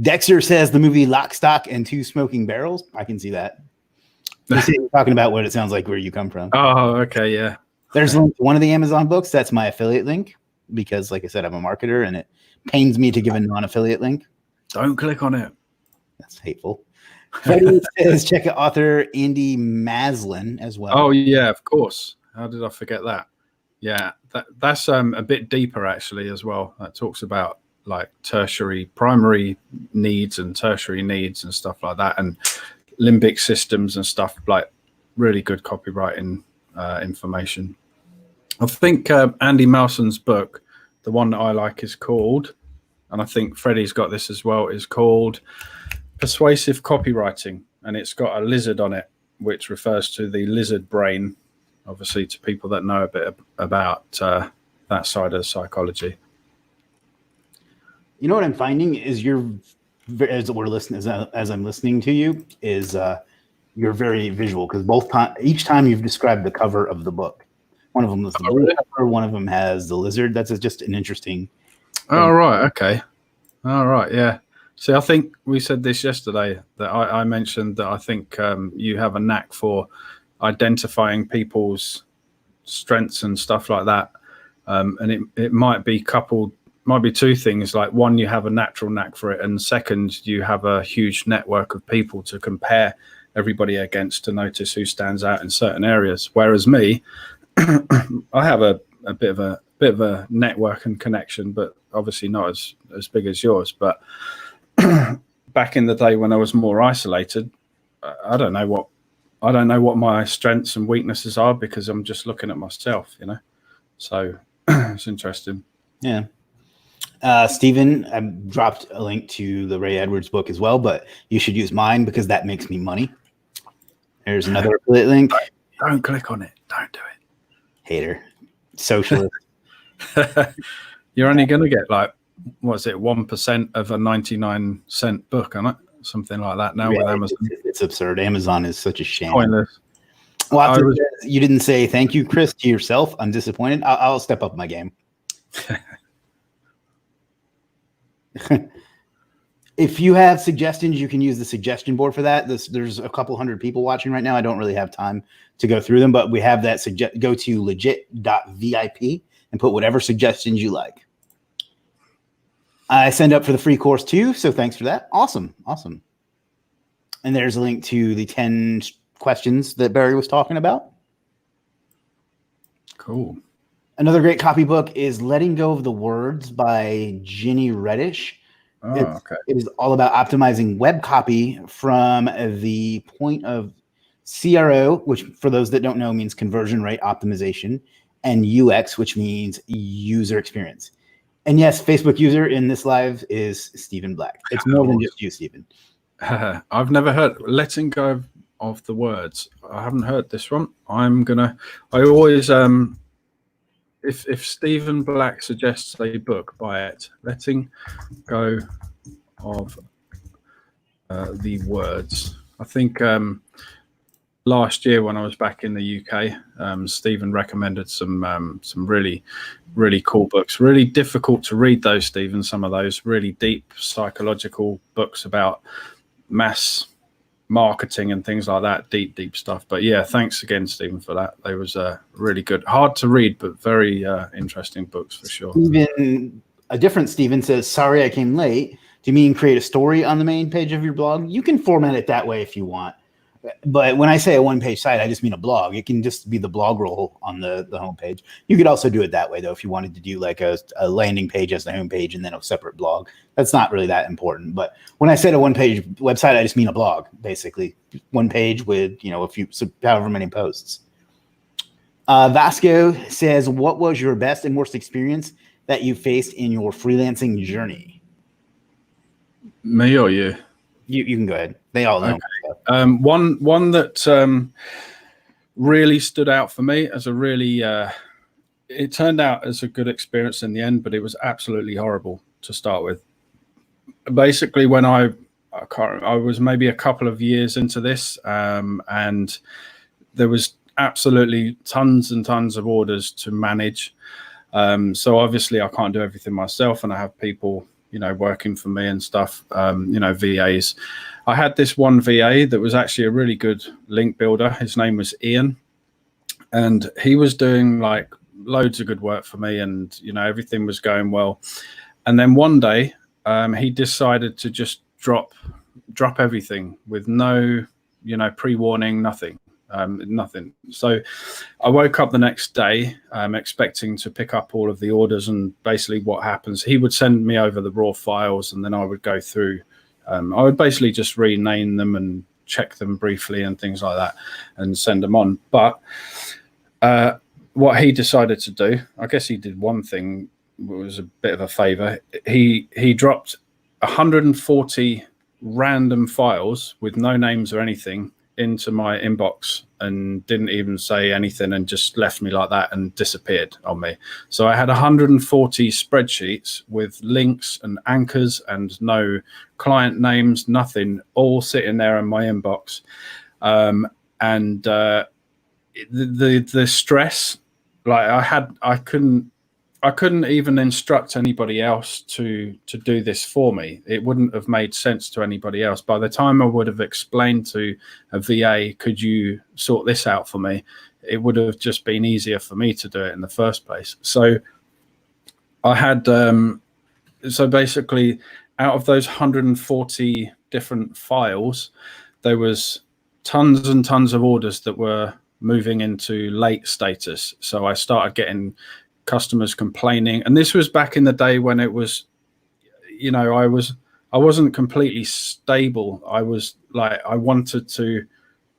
Dexter says the movie Lock, Stock, and Two Smoking Barrels. I can see that. You're talking about what it sounds like where you come from. Oh, okay, yeah. There's one of the Amazon books. That's my affiliate link because, like I said, I'm a marketer, and it pains me to give a non-affiliate link. Don't click on it. That's hateful. Freddie says check out author Andy Maslin as well. Oh, yeah, of course. How did I forget that? Yeah, that's a bit deeper actually as well. That talks about like primary needs and tertiary needs and stuff like that, and limbic systems and stuff, like really good copywriting information. I think Andy Melson's book, the one that I like, is called, and I think Freddie's got this as well, is called Persuasive Copywriting, and it's got a lizard on it, which refers to the lizard brain, obviously to people that know a bit about that side of psychology. You know what I'm finding is as I'm listening to you, is you're very visual, because each time you've described the cover of the book. One of them is the blue cover, one of them has the lizard. That's just an interesting thing. Oh, right. Okay. All right. Yeah. See, I think we said this yesterday, that I mentioned that I think you have a knack for identifying people's strengths and stuff like that. And it might be two things. Like, one, you have a natural knack for it, and second, you have a huge network of people to compare everybody against to notice who stands out in certain areas. Whereas me, I have a bit of a network and connection, but obviously not as big as yours. But back in the day when I was more isolated, I don't know what my strengths and weaknesses are, because I'm just looking at myself, you know. So it's interesting. Yeah. Stephen, I dropped a link to the Ray Edwards book as well, but you should use mine because that makes me money. There's another affiliate link. Don't click on it. Don't do it. Hater. Socialist. You're only going to get, like, what's it, 1% of a 99-cent book, isn't it? Something like that now, with Amazon. It's absurd. Amazon is such a shame. Pointless. Well, you didn't say thank you, Chris, to yourself. I'm disappointed. I'll step up my game. If you have suggestions, you can use the suggestion board for that. There's a couple hundred people watching right now. I don't really have time to go through them, but we have that. Go to legit.vip and put whatever suggestions you like. I signed up for the free course too, so thanks for that. Awesome. And there's a link to the 10 questions that Barry was talking about. Cool. Another great copybook is Letting Go of the Words by Ginny Reddish. Okay. It is all about optimizing web copy from the point of CRO, which for those that don't know means conversion rate optimization, and UX, which means user experience. And yes, Facebook user in this live is Stephen Black. It's more than just you, Stephen. I've never heard Letting Go of the Words. I haven't heard this one. I always if Stephen Black suggests a book, buy it. Letting Go of the Words. I think last year when I was back in the UK, Stephen recommended some really, really cool books. Really difficult to read those, Stephen. Some of those really deep psychological books about mass marketing and things like that, deep stuff. But yeah, thanks again, Stephen, for that. They was really good, hard to read, but very interesting books for sure. Even a different Stephen says, sorry I came late. Do you mean create a story on the main page of your blog? You can format it that way if you want. But when I say a one-page site, I just mean a blog. It can just be the blog roll on the homepage. You could also do it that way, though, if you wanted to do like a landing page as the homepage and then a separate blog. That's not really that important. But when I said a one-page website, I just mean a blog, basically. One page with, however many posts. Vasco says, what was your best and worst experience that you faced in your freelancing journey? Me or you? You can go ahead. They all know. Okay. One that really stood out for me as a really, it turned out as a good experience in the end, but it was absolutely horrible to start with. Basically, when I was maybe a couple of years into this, and there was absolutely tons and tons of orders to manage. So obviously I can't do everything myself, and I have people, working for me and stuff, VAs. I had this one VA that was actually a really good link builder. His name was Ian, and he was doing like loads of good work for me, and everything was going well. And then one day he decided to just drop everything with no pre-warning, nothing. So I woke up the next day expecting to pick up all of the orders, and basically what happens, he would send me over the raw files, and then I would go through, I would basically just rename them and check them briefly and things like that and send them on. But what he decided to do, I guess he did one thing, was a bit of a favor. He dropped 140 random files with no names or anything into my inbox and didn't even say anything, and just left me like that and disappeared on me. So I had 140 spreadsheets with links and anchors and no client names, nothing, all sitting there in my inbox. And the stress, like I couldn't even instruct anybody else to do this for me. It wouldn't have made sense to anybody else. By the time I would have explained to a VA, could you sort this out for me, it would have just been easier for me to do it in the first place. So I had, so basically out of those 140 different files, there was tons and tons of orders that were moving into late status. So I started getting customers complaining, and this was back in the day when it was, I wasn't completely stable. I was like, I wanted to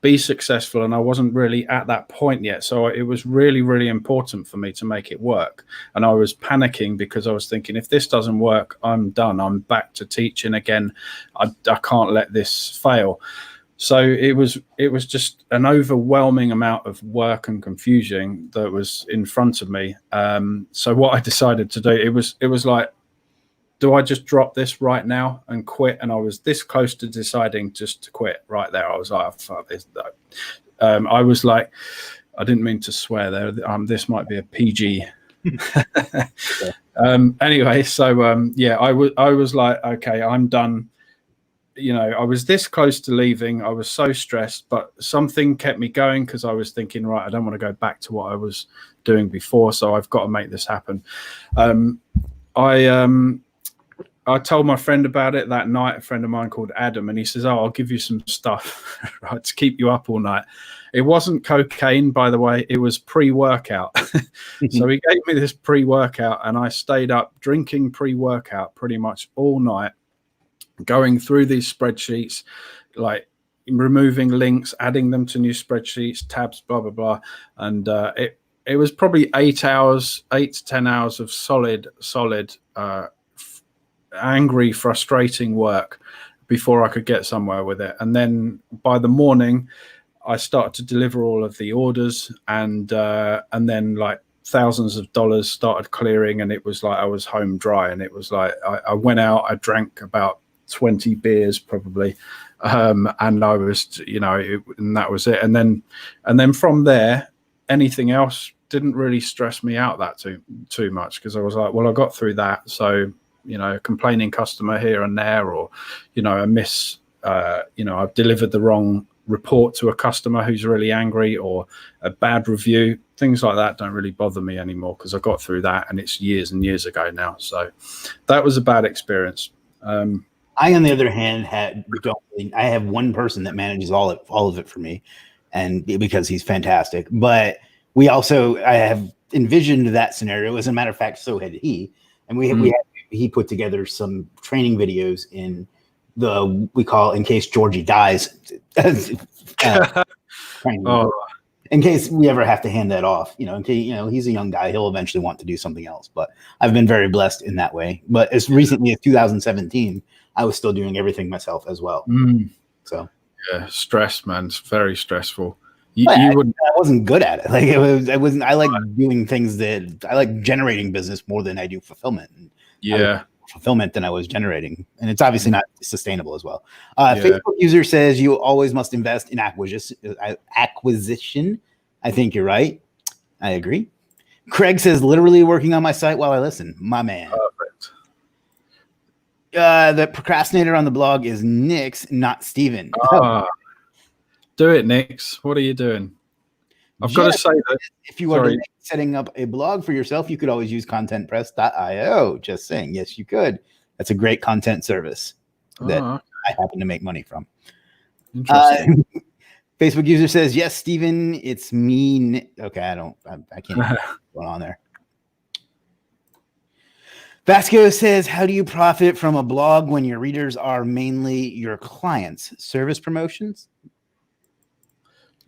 be successful, and I wasn't really at that point yet. So it was really, really important for me to make it work. And I was panicking because I was thinking, if this doesn't work, I'm done. I'm back to teaching again. I can't let this fail. So it was just an overwhelming amount of work and confusion that was in front of me. So what I decided to do, it was like, do I just drop this right now and quit? And I was this close to deciding just to quit right there. I was like, oh, fuck this. I was like, I didn't mean to swear there. This might be a PG. Anyway, so yeah, I was like, okay, I'm done. I was this close to leaving. I was so stressed, but something kept me going because I was thinking, right, I don't want to go back to what I was doing before, so I've got to make this happen. I told my friend about it that night, a friend of mine called Adam, and he says, oh, I'll give you some stuff right, to keep you up all night. It wasn't cocaine, by the way. It was pre-workout. So he gave me this pre-workout, and I stayed up drinking pre-workout pretty much all night, going through these spreadsheets, like removing links, adding them to new spreadsheets, tabs, blah, blah, blah. And it was probably 8 to 10 hours of solid, angry, frustrating work before I could get somewhere with it. And then by the morning, I started to deliver all of the orders, and then like thousands of dollars started clearing, and it was like I was home dry. And it was like I went out, I drank about 20 beers probably, and I was, and that was it. And then from there, anything else didn't really stress me out that too much, because I was like, well, I got through that. So complaining customer here and there, or I've delivered the wrong report to a customer who's really angry, or a bad review, things like that don't really bother me anymore, because I got through that, and it's years and years ago now. So that was a bad experience. I, on the other hand, I have one person that manages all of it for me, and because he's fantastic. But I have envisioned that scenario. As a matter of fact, so had he, and he put together some training videos in we call, in case Georgie dies, in case we ever have to hand that off. In case, he's a young guy, he'll eventually want to do something else. But I've been very blessed in that way. But as recently as 2017. I was still doing everything myself as well. So yeah, stress, man. It's very stressful. You wouldn't. I wasn't good at it. Like I wasn't. I like doing things that I like generating business more than I do fulfillment. Yeah. Fulfillment than I was generating, and it's obviously not sustainable as well. Yeah. Facebook user says you always must invest in acquisition. I think you're right. I agree. Craig says literally working on my site while I listen. My man. Perfect. The procrastinator on the blog is Nix, not Steven. Do it, Nix. What are you doing? I've got to say that if you are setting up a blog for yourself, you could always use contentpress.io. Just saying. Yes, you could. That's a great content service that I happen to make money from. Interesting. Facebook user says, yes, Steven, it's me. Okay, I can't what's going on there. Vasco says, how do you profit from a blog when your readers are mainly your clients? Service promotions?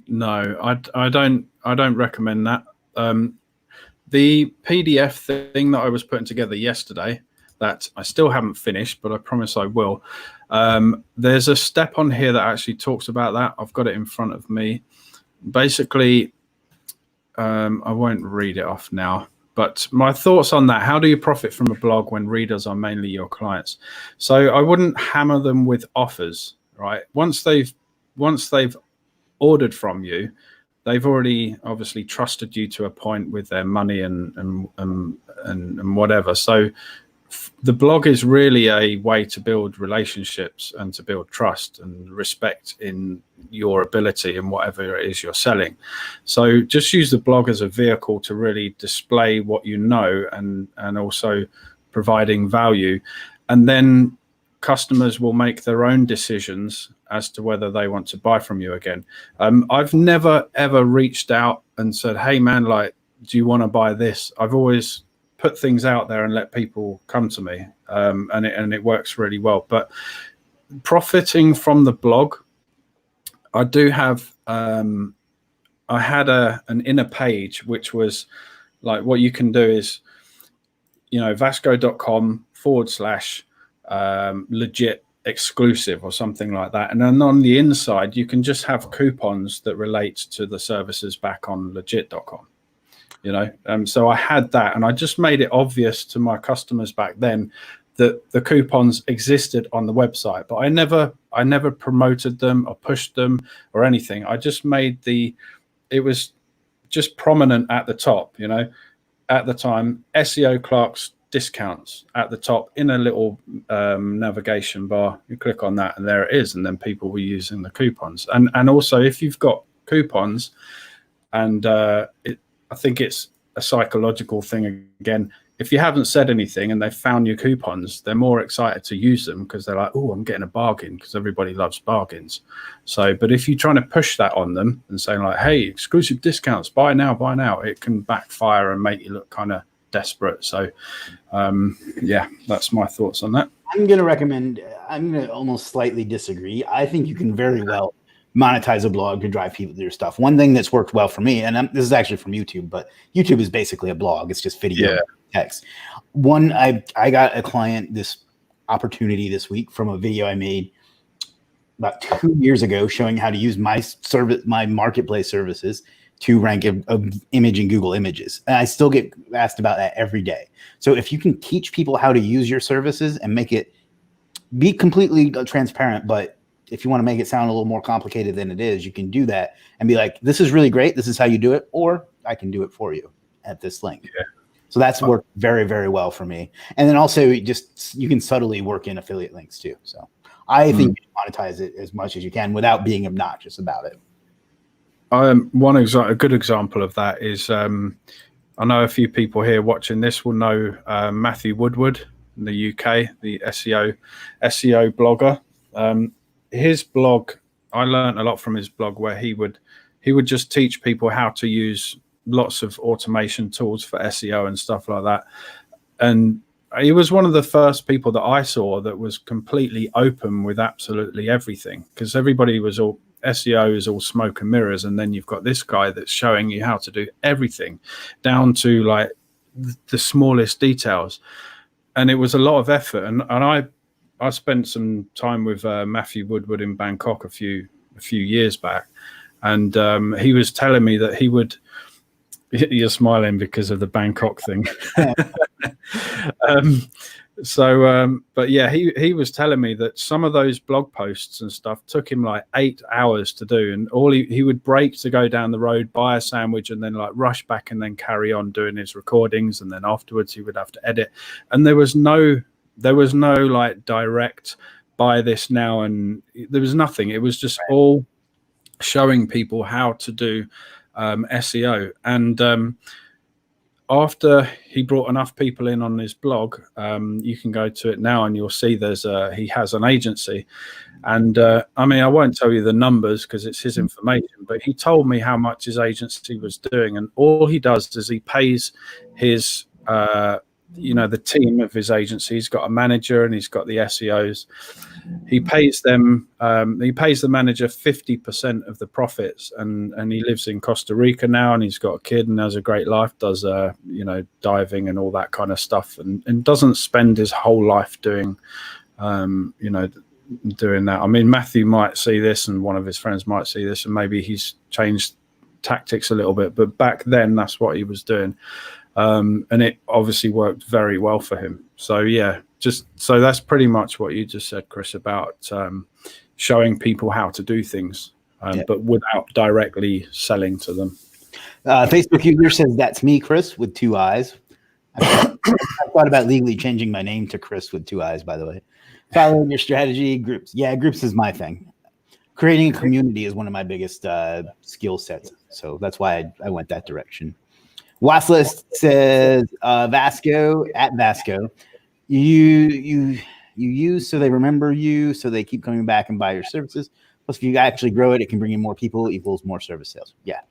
No, I don't recommend that. The PDF thing that I was putting together yesterday, that I still haven't finished, but I promise I will. There's a step on here that actually talks about that. I've got it in front of me. Basically, I won't read it off now, but my thoughts on that: how do you profit from a blog when readers are mainly your clients? So I wouldn't hammer them with offers, right? Once they've ordered from you, they've already obviously trusted you to a point with their money and whatever. So the blog is really a way to build relationships and to build trust and respect in your ability and whatever it is you're selling. So just use the blog as a vehicle to really display what you know and also providing value. And then customers will make their own decisions as to whether they want to buy from you again. I've never, ever reached out and said, hey, man, like, do you want to buy this? I've always put things out there and let people come to me, and it works really well. But profiting from the blog, I do have, I had an inner page, which was like, what you can do is, vasco.com/Legiit exclusive or something like that. And then on the inside, you can just have coupons that relate to the services back on Legiit.com. So I had that, and I just made it obvious to my customers back then that the coupons existed on the website, but I never promoted them or pushed them or anything. I just made it was just prominent at the top, at the time, SEO clerks discounts at the top in a little navigation bar. You click on that and there it is, and then people were using the coupons. And also, if you've got coupons, and I think it's a psychological thing again. If you haven't said anything and they've found your coupons, they're more excited to use them because they're like, oh, I'm getting a bargain, because everybody loves bargains. So, but if you're trying to push that on them and saying like, hey, exclusive discounts, buy now, it can backfire and make you look kind of desperate. So, yeah, that's my thoughts on that. I'm going to almost slightly disagree. I think you can very well monetize a blog to drive people to your stuff. One thing that's worked well for me, and this is actually from YouTube, but YouTube is basically a blog. It's just video, text. I got a client this opportunity this week from a video I made about 2 years ago showing how to use my marketplace services to rank an image in Google Images. And I still get asked about that every day. So if you can teach people how to use your services and make it be completely transparent, but if you want to make it sound a little more complicated than it is, you can do that and be like, this is really great. This is how you do it. Or I can do it for you at this link. Yeah. So that's worked very, very well for me. And then also you can subtly work in affiliate links too. So I think you monetize it as much as you can without being obnoxious about it. A good example of that is, I know a few people here watching this will know Matthew Woodward in the UK, the SEO blogger. His blog, I learned a lot from his blog, where he would just teach people how to use lots of automation tools for SEO and stuff like that. And he was one of the first people that I saw that was completely open with absolutely everything, because everybody was all, SEO is all smoke and mirrors, and then you've got this guy that's showing you how to do everything down to like the smallest details. And it was a lot of effort, and I spent some time with Matthew Woodward in Bangkok a few years back, and he was telling me that he would. You're smiling because of the Bangkok thing. But yeah, he was telling me that some of those blog posts and stuff took him like 8 hours to do, and all he would break to go down the road, buy a sandwich, and then like rush back and then carry on doing his recordings, and then afterwards he would have to edit, and there was no like direct buy this now, and there was nothing. It was just all showing people how to do SEO. And after he brought enough people in on his blog, you can go to it now and you'll see he has an agency. And I mean, I won't tell you the numbers because it's his information, but he told me how much his agency was doing. And all he does is he pays his, the team of his agency. He's got a manager and he's got the SEOs. He pays them. He pays the manager 50% of the profits, and he lives in Costa Rica now, and he's got a kid and has a great life. Does diving and all that kind of stuff, and doesn't spend his whole life doing, doing that. I mean, Matthew might see this, and one of his friends might see this, and maybe he's changed tactics a little bit. But back then, that's what he was doing. And it obviously worked very well for him. So yeah, so that's pretty much what you just said, Chris, about showing people how to do things, but without directly selling to them. Facebook user says, "That's me, Chris, with 2 eyes." I thought about legally changing my name to Chris with 2 eyes, by the way. Following your strategy, groups. Yeah, groups is my thing. Creating a community is one of my biggest skill sets. So that's why I went that direction. Wasslist says, Vasco, you use so they remember you, so they keep coming back and buy your services. Plus, if you actually grow it, it can bring in more people equals more service sales. Yeah.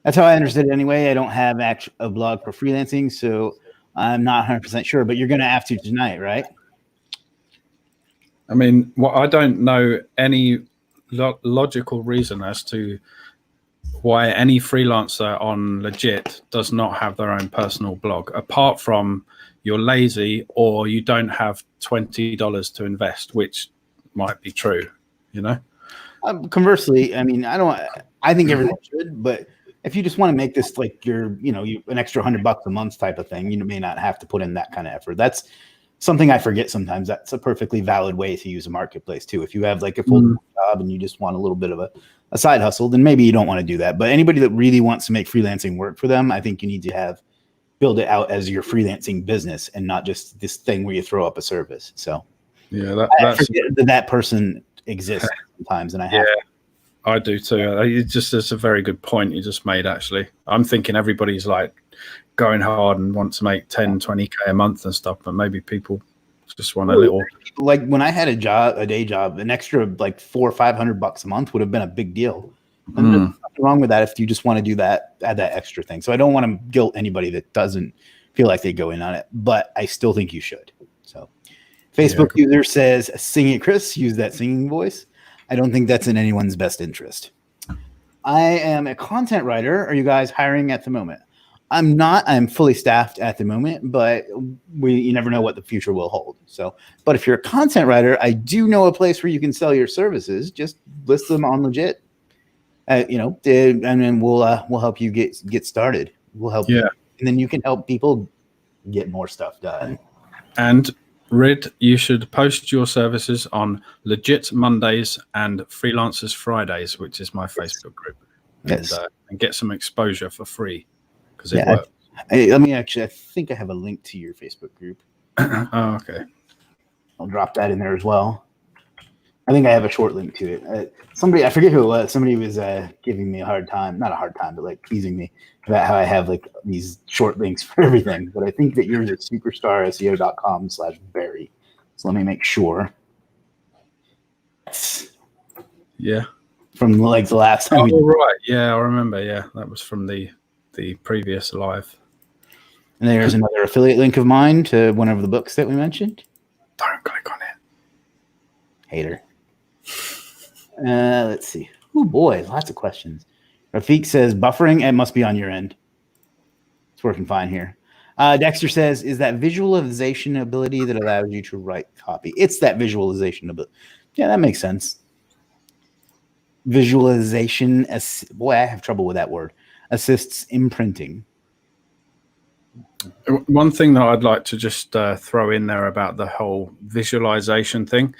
That's how I understood it anyway. I don't have a blog for freelancing, so I'm not 100% sure, but you're going to have to tonight, right? I mean, I don't know any logical reason as to why any freelancer on Legiit does not have their own personal blog, apart from you're lazy or you don't have $20 to invest, which might be true, Conversely, I mean, I think everyone should, but if you just want to make this like an extra $100 a month type of thing, you may not have to put in that kind of effort. That's something I forget sometimes. That's a perfectly valid way to use a marketplace too. If you have like a full job and you just want a little bit of a side hustle, then maybe you don't want to do that. But anybody that really wants to make freelancing work for them, I think you need to build it out as your freelancing business and not just this thing where you throw up a service. So yeah, I forget that person exists sometimes, and I have. Yeah, I do too. It's a very good point you just made, actually. I'm thinking everybody's like going hard and want to make 10, 20K a month and stuff, but maybe people just want a little. Like when I had a day job, an extra like $400 or $500 a month would have been a big deal. And there's nothing wrong with that if you just want to do that, add that extra thing. So I don't want to guilt anybody that doesn't feel like they go in on it, but I still think you should. So Facebook user says, "Sing it, Chris. Use that singing voice." I don't think that's in anyone's best interest. I am a content writer. Are you guys hiring at the moment? I'm not. I'm fully staffed at the moment, but you never know what the future will hold. So, but if you're a content writer, I do know a place where you can sell your services. Just list them on Legiit, and then we'll help you get started. We'll help you, and then you can help people get more stuff done. And Rid, you should post your services on Legiit Mondays and Freelancers Fridays, which is my Facebook group, and get some exposure for free. It works. I think I have a link to your Facebook group. Oh, okay. I'll drop that in there as well. I think I have a short link to it. I forget who it was. Somebody was giving me a hard time, not a hard time, but like teasing me about how I have like these short links for everything. But I think that yours is superstarseo.com/Barry. So let me make sure. Yeah. From like the last time. Oh, right. Yeah, I remember. Yeah, that was from the previous live. And there's another affiliate link of mine to one of the books that we mentioned. Don't click on it. Hater. Let's see. Oh boy, lots of questions. Rafiq says buffering. It must be on your end. It's working fine here. Dexter says, is that visualization ability that allows you to write copy? It's that visualization ability. Yeah, that makes sense. Visualization, boy, I have trouble with that word. Assists imprinting. One thing that I'd like to just throw in there about the whole visualization thing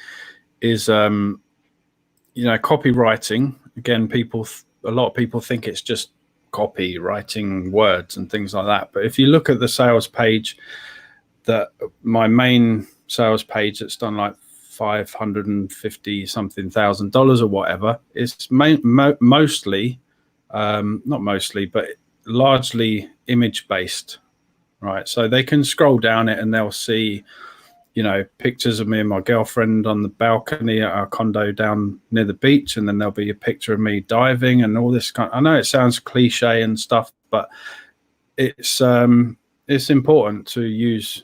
is, copywriting. Again, a lot of people think it's just copy, writing words and things like that. But if you look at the sales page, my main sales page that's done like $550 something thousand or whatever, it's mostly, not mostly, but largely image based, right? So they can scroll down it and they'll see, pictures of me and my girlfriend on the balcony at our condo down near the beach, and then there'll be a picture of me diving and all this I know it sounds cliche and stuff, but it's important to use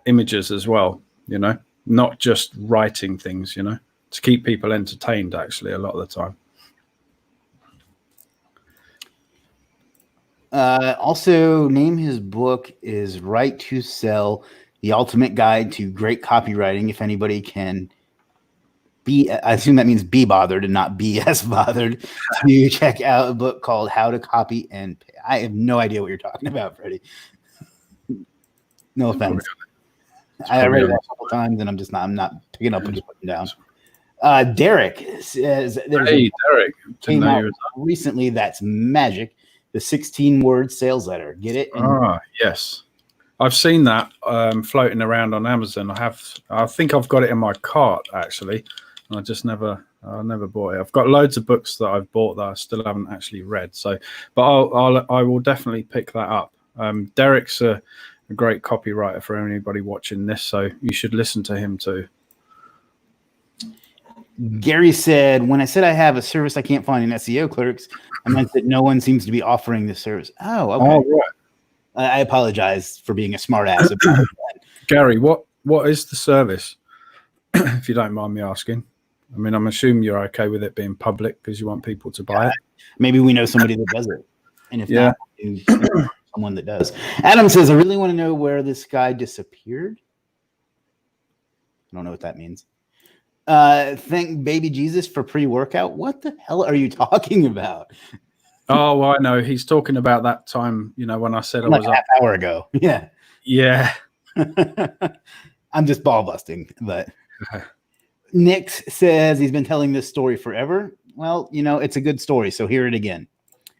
images as well, not just writing things, to keep people entertained actually a lot of the time. Also, name his book is Right to Sell, The Ultimate Guide to Great Copywriting. If anybody can I assume that means be bothered and not be as bothered, to check out a book called How to Copy and Pay. I have no idea what you're talking about, Freddie. No offense. I read it a couple times and I'm not picking up and just putting down. Derek says Derek came out recently. That's magic. The 16-word sales letter. Get it? Yes. I've seen that floating around on Amazon. I think I've got it in my cart actually. I never bought it. I've got loads of books that I've bought that I still haven't actually read. So, but I will definitely pick that up. Derek's a great copywriter for anybody watching this, so you should listen to him too. Gary said, when I said I have a service I can't find in SEO clerks, I meant that no one seems to be offering this service. Oh, okay. Oh, right. I apologize for being a smart ass about that. Gary, what is the service, if you don't mind me asking? I mean, I'm assuming you're okay with it being public because you want people to buy it. Maybe we know somebody that does it. And if not, someone that does. Adam says, I really want to know where this guy disappeared. I don't know what that means. Thank baby Jesus for pre-workout. What the hell are you talking about? Oh, well, I know. He's talking about that time, when I said like I was a half hour ago. Yeah. Yeah. I'm just ball busting, but Nick says he's been telling this story forever. Well, it's a good story, so hear it again.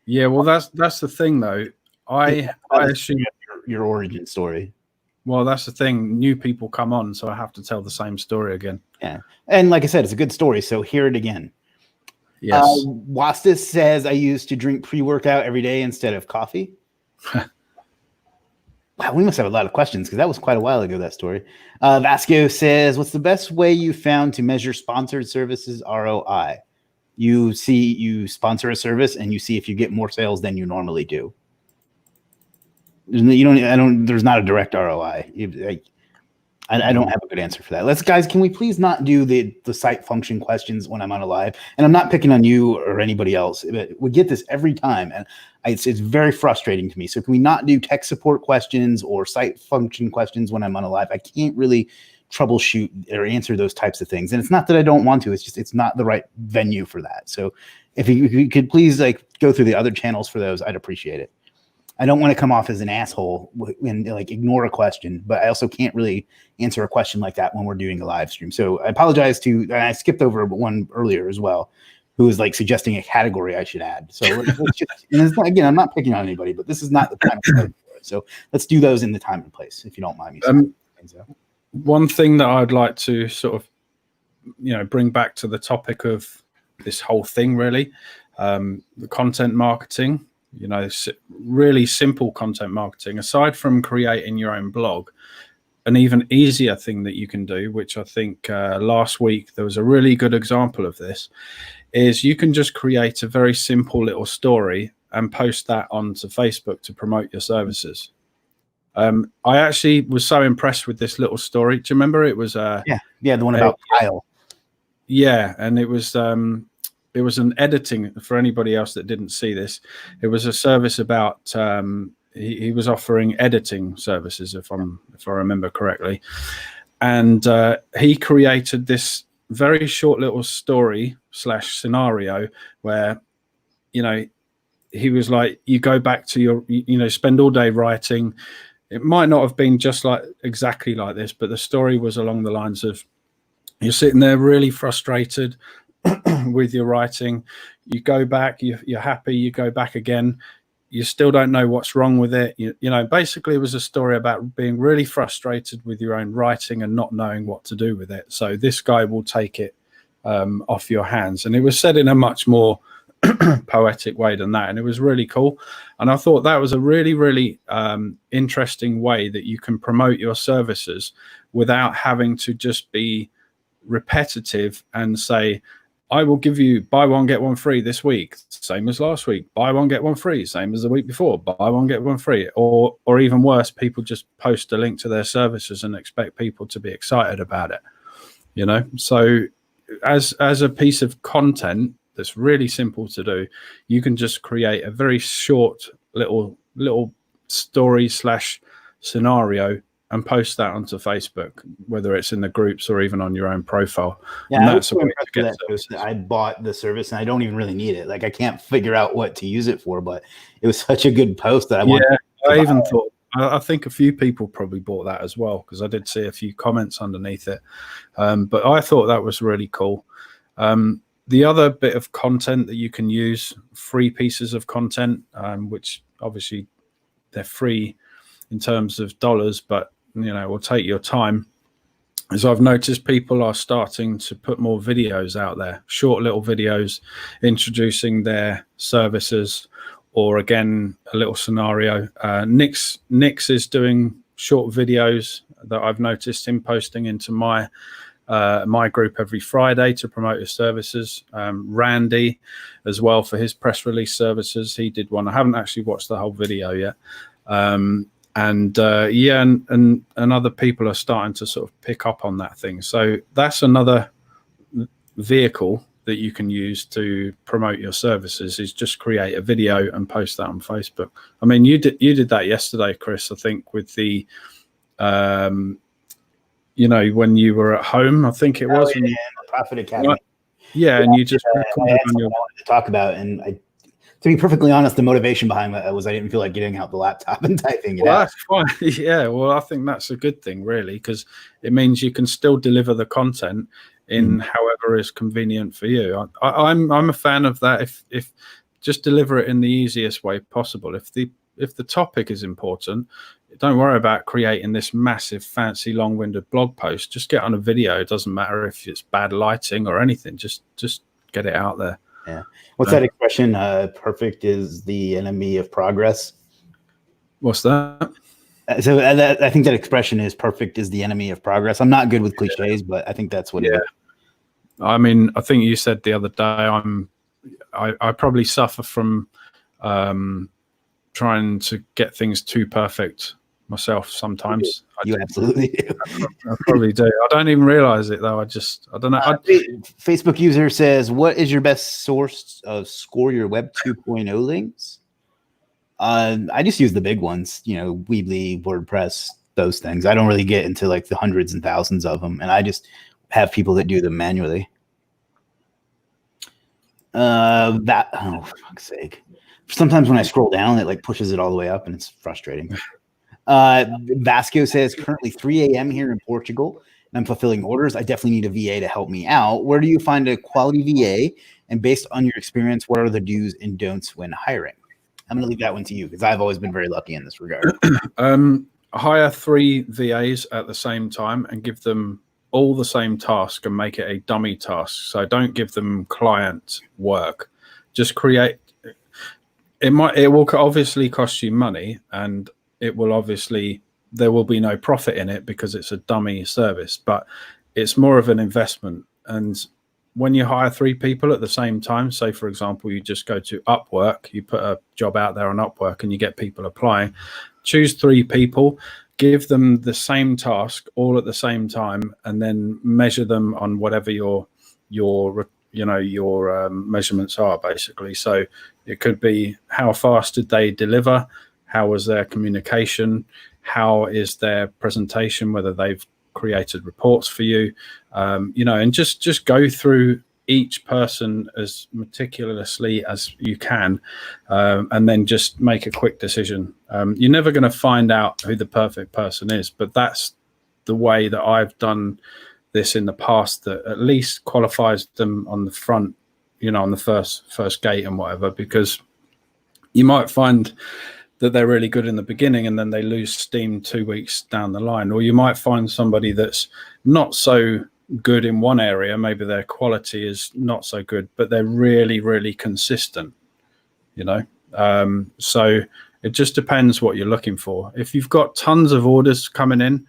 Yeah, well, that's the thing, though. I assume your origin story. Well, that's the thing. New people come on, so I have to tell the same story again. Yeah, and like I said, it's a good story, so hear it again. Yes. Wastis says I used to drink pre-workout every day instead of coffee. Wow, we must have a lot of questions because that was quite a while ago, that story. Vasco says, what's the best way you found to measure sponsored services ROI? You sponsor a service and you see if you get more sales than you normally do. There's not a direct ROI. I don't have a good answer for that. Guys, can we please not do the site function questions when I'm on a live? And I'm not picking on you or anybody else, but we get this every time, and it's very frustrating to me. So can we not do tech support questions or site function questions when I'm on a live? I can't really troubleshoot or answer those types of things. And it's not that I don't want to, it's just it's not the right venue for that. So if you could please go through the other channels for those, I'd appreciate it. I don't want to come off as an asshole and ignore a question, but I also can't really answer a question like that when we're doing a live stream. So I apologize and I skipped over one earlier as well, who was suggesting a category I should add. So let's just, and it's not, again, I'm not picking on anybody, but this is not the time and place for it. So let's do those in the time and place, if you don't mind me. One thing that I'd like to sort of, bring back to the topic of this whole thing, really, the content marketing. Really simple content marketing, aside from creating your own blog. An even easier thing that you can do, which I think last week there was a really good example of this, is you can just create a very simple little story and post that onto Facebook to promote your services. I actually was so impressed with this little story. Do you remember? It was the one about Kyle. Yeah, and it was an editing, for anybody else that didn't see this, it was a service about he was offering editing services, if I remember correctly, and he created this very short little story scenario where, you know, he was like, you go back to your, you know, spend all day writing. It might not have been just like exactly like this, but the story was along the lines of, you're sitting there really frustrated with your writing. You go back, you're happy, you go back again. You still don't know what's wrong with it. You know, basically it was a story about being really frustrated with your own writing and not knowing what to do with it. So this guy will take it off your hands. And it was said in a much more poetic way than that. And it was really cool. And I thought that was a really, really interesting way that you can promote your services without having to just be repetitive and say, I will give you buy one, get one free this week, same as last week, buy one, get one free, same as the week before, buy one, get one free. Or even worse, people just post a link to their services and expect people to be excited about it, you know? So as a piece of content that's really simple to do, you can just create a very short little story / scenario and post that onto Facebook, whether it's in the groups or even on your own profile. Yeah, and that's a way to get services. I bought the service and I don't even really need it. Like, I can't figure out what to use it for, but it was such a good post that I wanted. Yeah, I even thought, I think a few people probably bought that as well, because I did see a few comments underneath it. But I thought that was really cool. The other bit of content that you can use, free pieces of content, which obviously they're free in terms of dollars, but you know, will take your time, as I've noticed people are starting to put more videos out there, short little videos introducing their services, or again, a little scenario. Nix is doing short videos that I've noticed him posting into my group every Friday to promote his services. Randy as well, for his press release services, he did one. I haven't actually watched the whole video yet. And other people are starting to sort of pick up on that thing. So that's another vehicle that you can use to promote your services, is just create a video and post that on Facebook. I mean, you did that yesterday, Chris, I think, with the you know, when you were at home, I think it was. The Profit Academy. And you just recorded on your... I wanted to talk about, and to be perfectly honest, the motivation behind that was I didn't feel like getting out the laptop and typing it out. That's fine. Yeah, well, I think that's a good thing, really, because it means you can still deliver the content in however is convenient for you. I'm a fan of that. If just deliver it in the easiest way possible. If the topic is important, don't worry about creating this massive, fancy, long-winded blog post. Just get on a video. It doesn't matter if it's bad lighting or anything. Just get it out there. Yeah. What's that expression? Perfect is the enemy of progress. What's that? So I think that expression is perfect is the enemy of progress. I'm not good with cliches, but I think that's what it is. I mean, I think you said the other day, I probably suffer from trying to get things too perfect myself sometimes. You absolutely do. I probably do. I don't even realize it, though. I don't know. Facebook user says, what is your best source of score your web 2.0 links? I just use the big ones, you know, Weebly, WordPress, those things. I don't really get into like the hundreds and thousands of them, and I just have people that do them manually. Oh, for fuck's sake. Sometimes when I scroll down, it like pushes it all the way up, and it's frustrating. Vasco says, currently 3 a.m. here in Portugal, and I'm fulfilling orders. I definitely need a VA to help me out. Where do you find a quality VA? And based on your experience, what are the do's and don'ts when hiring? I'm going to leave that one to you, because I've always been very lucky in this regard. Hire 3 VAs at the same time and give them all the same task and make it a dummy task. So don't give them client work. Just create. It will obviously cost you money, and it will obviously, there will be no profit in it because it's a dummy service, but it's more of an investment. And when you hire 3 people at the same time, say, for example, you just go to Upwork, you put a job out there on Upwork and you get people applying, choose 3 people, give them the same task all at the same time, and then measure them on whatever your measurements are, basically. So it could be, how fast did they deliver? How was their communication? How is their presentation? Whether they've created reports for you, and just go through each person as meticulously as you can, and then just make a quick decision. You're never going to find out who the perfect person is, but that's the way that I've done this in the past, that at least qualifies them on the front, on the first gate and whatever, because you might find that they're really good in the beginning and then they lose steam 2 weeks down the line. Or you might find somebody that's not so good in one area, maybe their quality is not so good, but they're really, really consistent, so it just depends what you're looking for. If you've got tons of orders coming in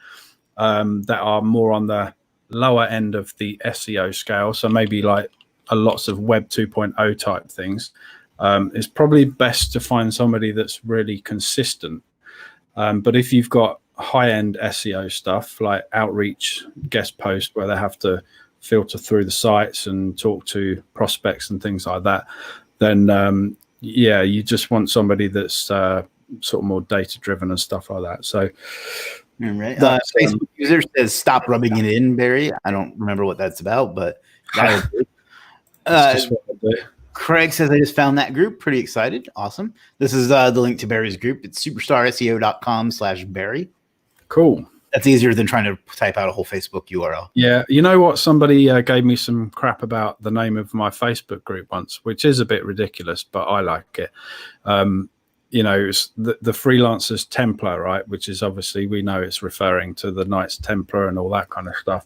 that are more on the lower end of the SEO scale, so maybe like lots of Web 2.0 type things, it's probably best to find somebody that's really consistent. But if you've got high-end SEO stuff like outreach guest post where they have to filter through the sites and talk to prospects and things like that, then you just want somebody that's sort of more data-driven and stuff like that. So right. Facebook user says stop rubbing it in, Barry. I don't remember what that's about, but Craig says I just found that group. Pretty excited. Awesome. This is the link to Barry's group. It's superstarseo.com/Barry. Cool. That's easier than trying to type out a whole Facebook URL. Yeah. You know what? Somebody gave me some crap about the name of my Facebook group once, which is a bit ridiculous, but I like it. It's the Freelancers Templar, right? Which is obviously, we know it's referring to the Knights Templar and all that kind of stuff.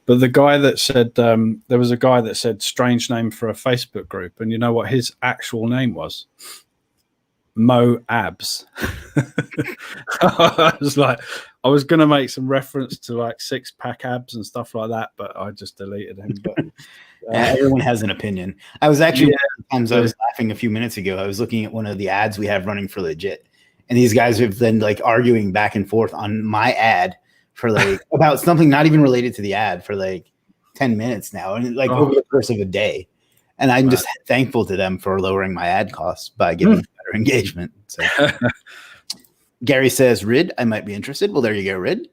But the guy that said, there was a guy that said strange name for a Facebook group. And you know what his actual name was? Mo Abs. I was going to make some reference to like 6-pack abs and stuff like that, but I just deleted him. But everyone has an opinion. I was actually, I was laughing a few minutes ago. I was looking at one of the ads we have running for Legiit, and these guys have been like arguing back and forth on my ad for like about something not even related to the ad for like 10 minutes now, and like over the course of a day. And I'm just thankful to them for lowering my ad costs by giving better engagement. So Gary says, Rid, I might be interested. Well, there you go, Rid.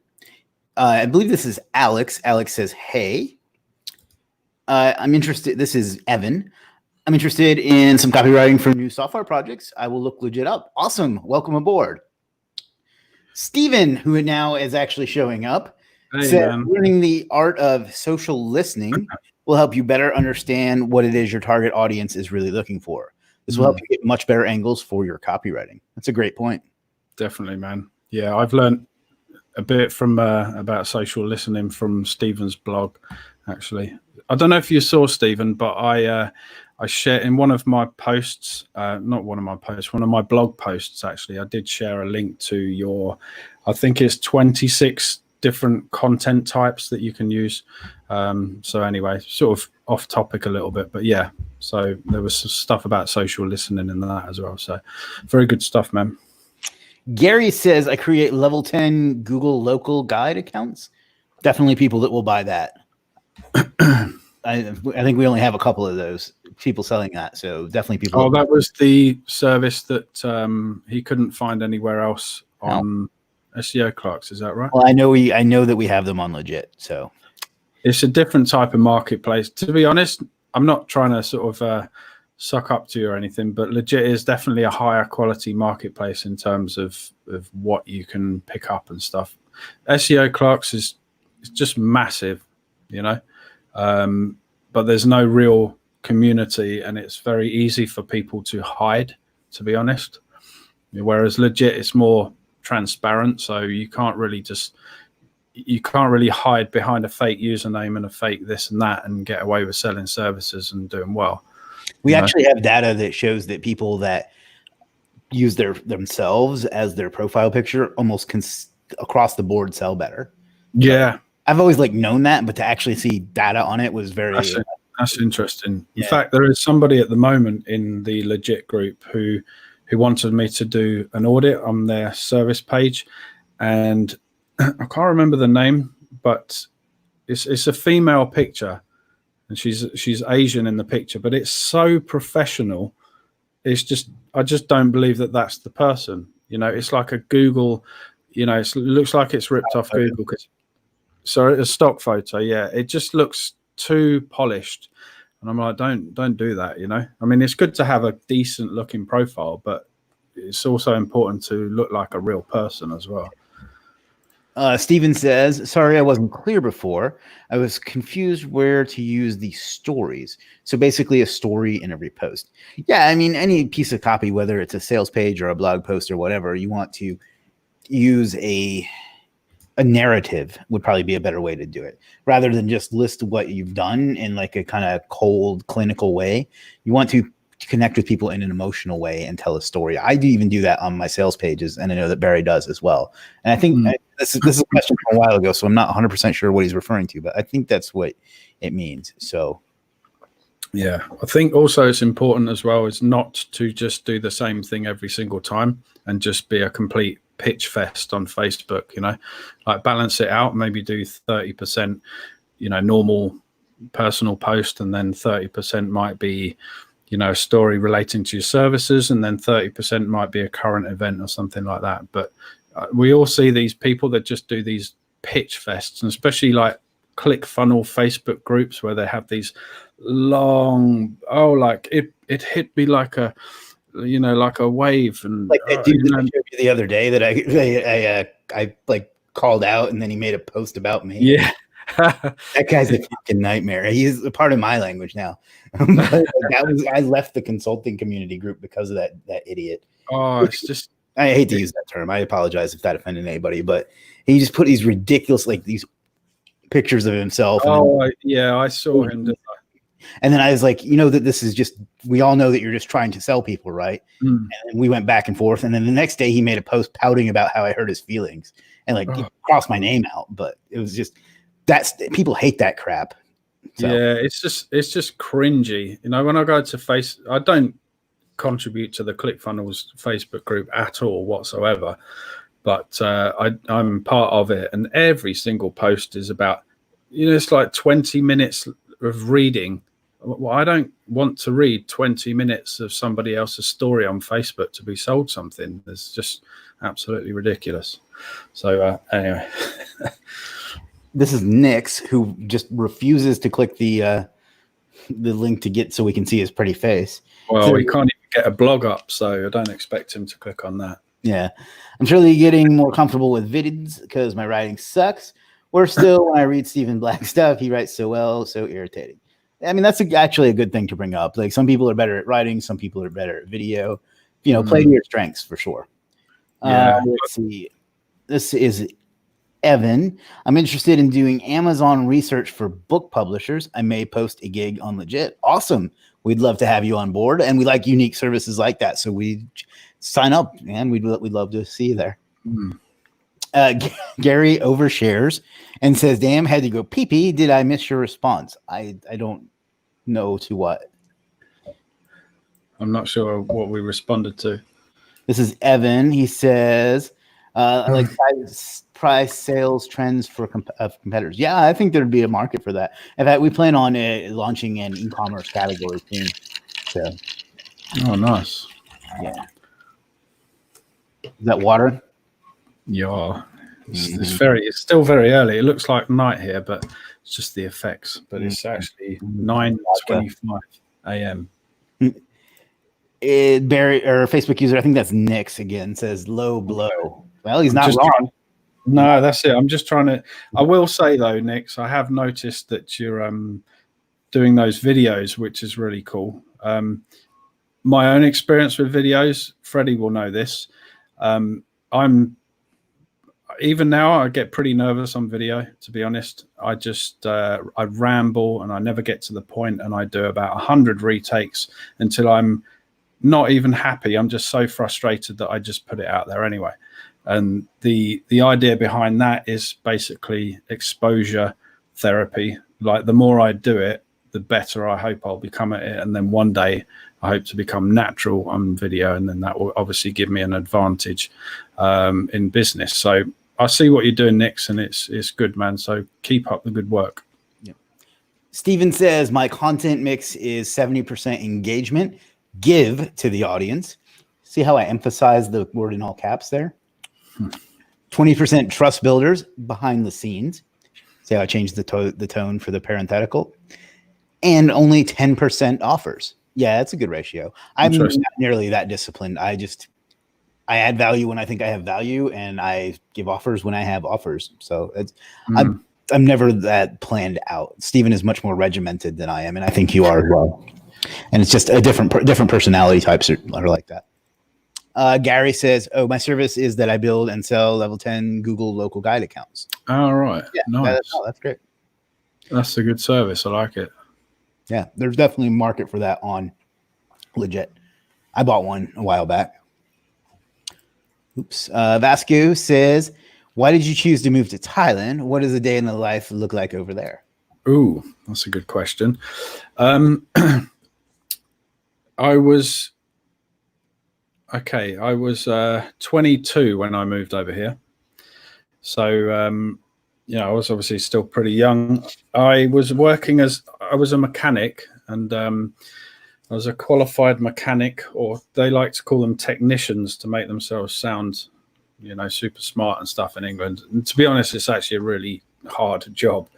I believe this is Alex. Alex says, hey, I'm interested. This is Evan. I'm interested in some copywriting for new software projects. I will look Legiit up. Awesome. Welcome aboard. Steven, who now is actually showing up, said, learning the art of social listening will help you better understand what it is your target audience is really looking for. This will help you get much better angles for your copywriting. That's a great point. Definitely, man. Yeah, I've learned a bit from about social listening from Stephen's blog, actually. I don't know if you saw, Stephen, but I shared in one of my posts, not one of my posts, one of my blog posts, actually, I did share a link to your, I think it's 26 different content types that you can use. So anyway, sort of off topic a little bit, but yeah, so there was some stuff about social listening in that as well. So very good stuff, man. Gary says, I create level 10 Google local guide accounts. Definitely people that will buy that. I think we only have a couple of those people selling that. So definitely people. Oh, that was the service that he couldn't find anywhere else on SEO Clerks. Is that right? Well, I know that we have them on Legiit. So it's a different type of marketplace. To be honest, I'm not trying to sort of suck up to you or anything, but Legiit is definitely a higher quality marketplace in terms of what you can pick up and stuff. SEO Clerks is just massive, but there's no real community, and it's very easy for people to hide, to be honest. Whereas Legiit, it's more transparent, so you can't really hide behind a fake username and a fake this and that and get away with selling services and doing well. We actually have data that shows that people that use themselves as their profile picture almost across the board sell better. Yeah. I've always known that, but to actually see data on it was very... That's interesting. In fact, there is somebody at the moment in the Legiit group who wanted me to do an audit on their service page, and I can't remember the name, but it's a female picture, and she's Asian in the picture, but it's so professional. It's just, I just don't believe that that's the person. It's like a Google, it looks like it's ripped off Google. Sorry, a stock photo. Yeah, it just looks too polished. And I'm like, don't do that, you know. I mean, it's good to have a decent looking profile, but it's also important to look like a real person as well. Steven says, sorry, I wasn't clear before. I was confused where to use the stories. So basically a story in every post. Yeah, I mean, any piece of copy, whether it's a sales page or a blog post or whatever, you want to use a narrative would probably be a better way to do it, rather than just list what you've done in like a kind of cold clinical way. You want to connect with people in an emotional way and tell a story. I do even do that on my sales pages, and I know that Barry does as well. And I think this is a question from a while ago, so I'm not 100% sure what he's referring to, but I think that's what it means. So yeah, I think also it's important as well is not to just do the same thing every single time and just be a complete pitch fest on Facebook, you know, like balance it out, maybe do 30%, you know, normal personal post, and then 30% might be, you know, a story relating to your services, and then 30% might be a current event or something like that. But we all see these people that just do these pitch fests, and especially like ClickFunnels Facebook groups where they have these long, like it hit me like a, you know, like a wave. And like that dude that I showed you the other day that I like called out, and then he made a post about me. Yeah. That guy's a fucking nightmare. He's a part of my language now. But I left the consulting community group because of that idiot. Oh, it's just, I hate to use that term. I apologize if that offended anybody, but he just put these ridiculous, like these pictures of himself. Yeah, I saw him. And then I was like, you know, that this is just, we all know that you're just trying to sell people, right? And we went back and forth. And then the next day he made a post pouting about how I hurt his feelings and like he crossed my name out. But it was just, people hate that crap. So. Yeah, it's just cringy. You know, when I go to I don't contribute to the ClickFunnels Facebook group at all whatsoever, but I'm part of it, and every single post is about, you know, it's like 20 minutes of reading. Well, I don't want to read 20 minutes of somebody else's story on Facebook to be sold something. It's just absolutely ridiculous. So anyway. This is Nix, who just refuses to click the link to get so we can see his pretty face. Well, we can't even get a blog up, so I don't expect him to click on that. Yeah. I'm surely getting more comfortable with vids because my writing sucks. Or still, when I read Stephen Black stuff, he writes so well, so irritating. I mean, that's actually a good thing to bring up. Like, some people are better at writing, some people are better at video. You know, play to your strengths for sure. Yeah. Let's see. This is Evan. I'm interested in doing Amazon research for book publishers. I may post a gig on Legiit. Awesome. We'd love to have you on board, and we like unique services like that. So we sign up, and we'd love to see you there. Gary overshares and says, "Damn, had to go pee pee. Did I miss your response?" I don't know to what. I'm not sure what we responded to. This is Evan. He says, "I like price sales trends for competitors." Yeah, I think there'd be a market for that. In fact, we plan on launching an e-commerce category soon. So. Oh, nice. Yeah. Is that water? Yeah. It's still very early. It looks like night here, but it's just the effects. But it's actually 9:25 a.m. Barry, or Facebook user, I think that's Nix again, says low blow. Well, he's not wrong. No, that's it. I'm just trying to. I will say though, Nix, I have noticed that you're doing those videos, which is really cool. My own experience with videos, Freddie will know this. I'm even now, I get pretty nervous on video, to be honest. I just I ramble and I never get to the point, and I do about 100 retakes until I'm not even happy. I'm just so frustrated that I just put it out there anyway. And the idea behind that is basically exposure therapy. Like, the more I do it, the better I hope I'll become at it. And then one day I hope to become natural on video, and then that will obviously give me an advantage in business. So I see what you're doing, Nix, and it's good, man. So keep up the good work. Yep. Steven says, my content mix is 70% engagement, give to the audience. See how I emphasize the word in all caps there? 20% trust builders behind the scenes. See how I changed the tone for the parenthetical? and only 10% offers. Yeah, that's a good ratio. I'm not Interesting. nearly that disciplined. I add value when I think I have value, and I give offers when I have offers. So I'm never that planned out. Steven is much more regimented than I am, and I think you are as well. And it's just a different personality types are like that. Gary says, "Oh, my service is that I build and sell level 10 Google local guide accounts." All right. Yeah, Nice. that's great. That's a good service. I like it. Yeah, there's definitely a market for that on Legiit. I bought one a while back. Oops. Vasco says, "Why did you choose to move to Thailand? What does a day in the life look like over there?" Ooh, that's a good question. I was 22 when I moved over here. So, I was obviously still pretty young. I was working I was a mechanic, and I was a qualified mechanic, or they like to call them technicians to make themselves sound, super smart and stuff in England. And to be honest, it's actually a really hard job,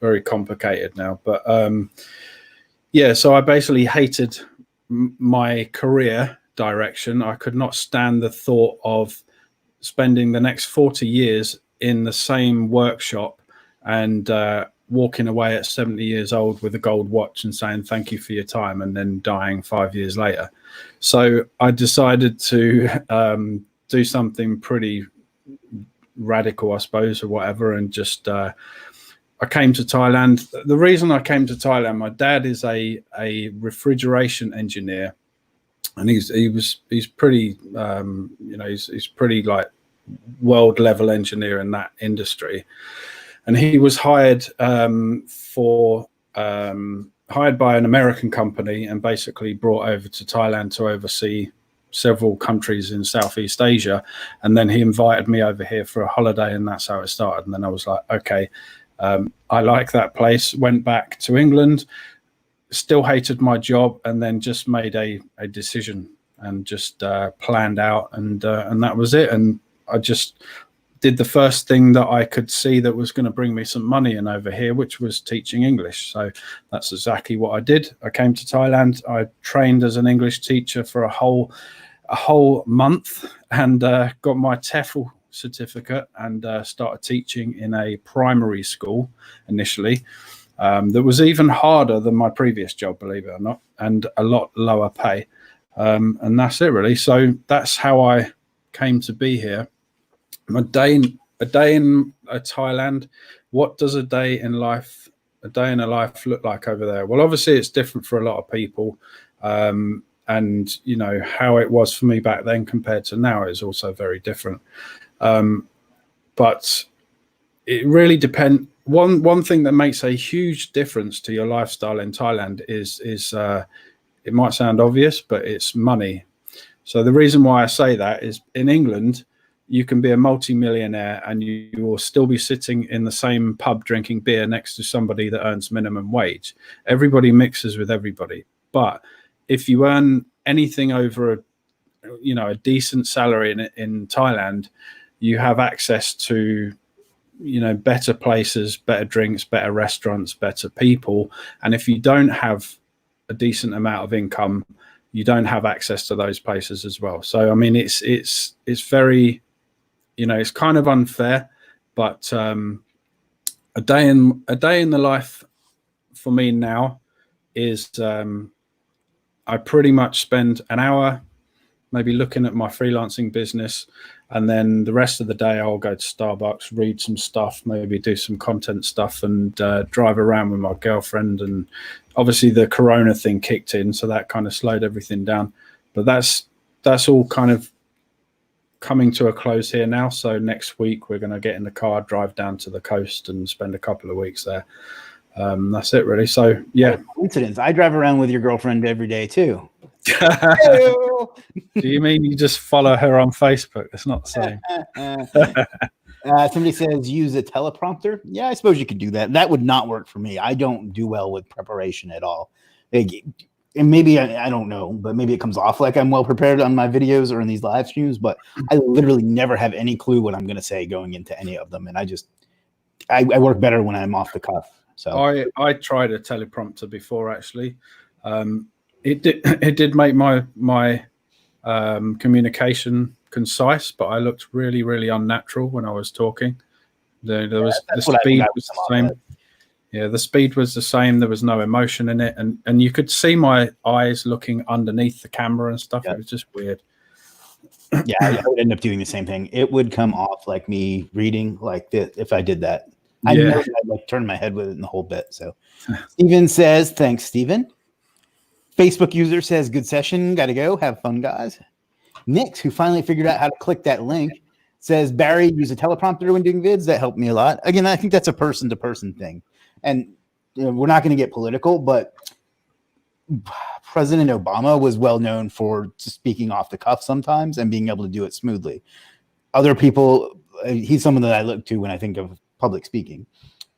very complicated now. But so I basically hated my career direction. I could not stand the thought of spending the next 40 years in the same workshop and walking away at 70 years old with a gold watch and saying thank you for your time, and then dying 5 years later. So I decided to do something pretty radical, I suppose, or whatever, and just I came to Thailand. The reason I came to Thailand, my dad is a refrigeration engineer, and he's pretty he's pretty like world level engineer in that industry, and he was hired hired by an American company and basically brought over to Thailand to oversee several countries in Southeast Asia. And then he invited me over here for a holiday, and that's how it started. And then I was like, okay, I like that place. Went back to England, still hated my job, and then just made a decision and just planned out, and that was it. And I just did the first thing that I could see that was going to bring me some money in over here, which was teaching English. So that's exactly what I did. I came to Thailand. I trained as an English teacher for a whole month, and got my TEFL certificate, and started teaching in a primary school initially. That was even harder than my previous job, believe it or not, and a lot lower pay. And that's it, really. So that's how I came to be here. A day in Thailand. What does a day in a life look like over there? Well, obviously it's different for a lot of people, and how it was for me back then compared to now is also very different. But it really depends. One thing that makes a huge difference to your lifestyle in Thailand is it might sound obvious, but it's money. So the reason why I say that is, in England, you can be a multi-millionaire and you will still be sitting in the same pub drinking beer next to somebody that earns minimum wage. Everybody mixes with everybody. But if you earn anything over a decent salary in Thailand, you have access to better places, better drinks, better restaurants, better people. And if you don't have a decent amount of income, you don't have access to those places as well. So I mean, it's very, it's kind of unfair. But a day in the life for me now is I pretty much spend an hour maybe looking at my freelancing business, and then the rest of the day I'll go to Starbucks, read some stuff, maybe do some content stuff, and drive around with my girlfriend. And obviously the Corona thing kicked in, so that kind of slowed everything down. But that's all kind of coming to a close here now. So next week we're going to get in the car, drive down to the coast, and spend a couple of weeks there. That's it, really. So yeah. Coincidence. I drive around with your girlfriend every day too. Do you mean you just follow her on Facebook? It's not the same. Somebody says use a teleprompter. Yeah, I suppose you could do that. That would not work for me. I don't do well with preparation at all. And maybe I don't know, but maybe it comes off like I'm well prepared on my videos or in these live streams, but I literally never have any clue what I'm going to say going into any of them. And I work better when I'm off the cuff. So I tried a teleprompter before, actually. It did make my communication concise, but I looked really, really unnatural when I was talking. The speed was the same. Yeah, the speed was the same. There was no emotion in it, and you could see my eyes looking underneath the camera and stuff. It was just weird. Yeah, I would end up doing the same thing. It would come off like me reading like this if I did that. I know I'd like turn my head with it in the whole bit. So Steven says, thanks, Steven. Facebook user says, good session. Got to go. Have fun, guys. Nix, who finally figured out how to click that link, says, Barry, use a teleprompter when doing vids. That helped me a lot. Again, I think that's a person-to-person thing. And we're not going to get political, but President Obama was well known for speaking off the cuff sometimes and being able to do it smoothly. Other people, he's someone that I look to when I think of public speaking,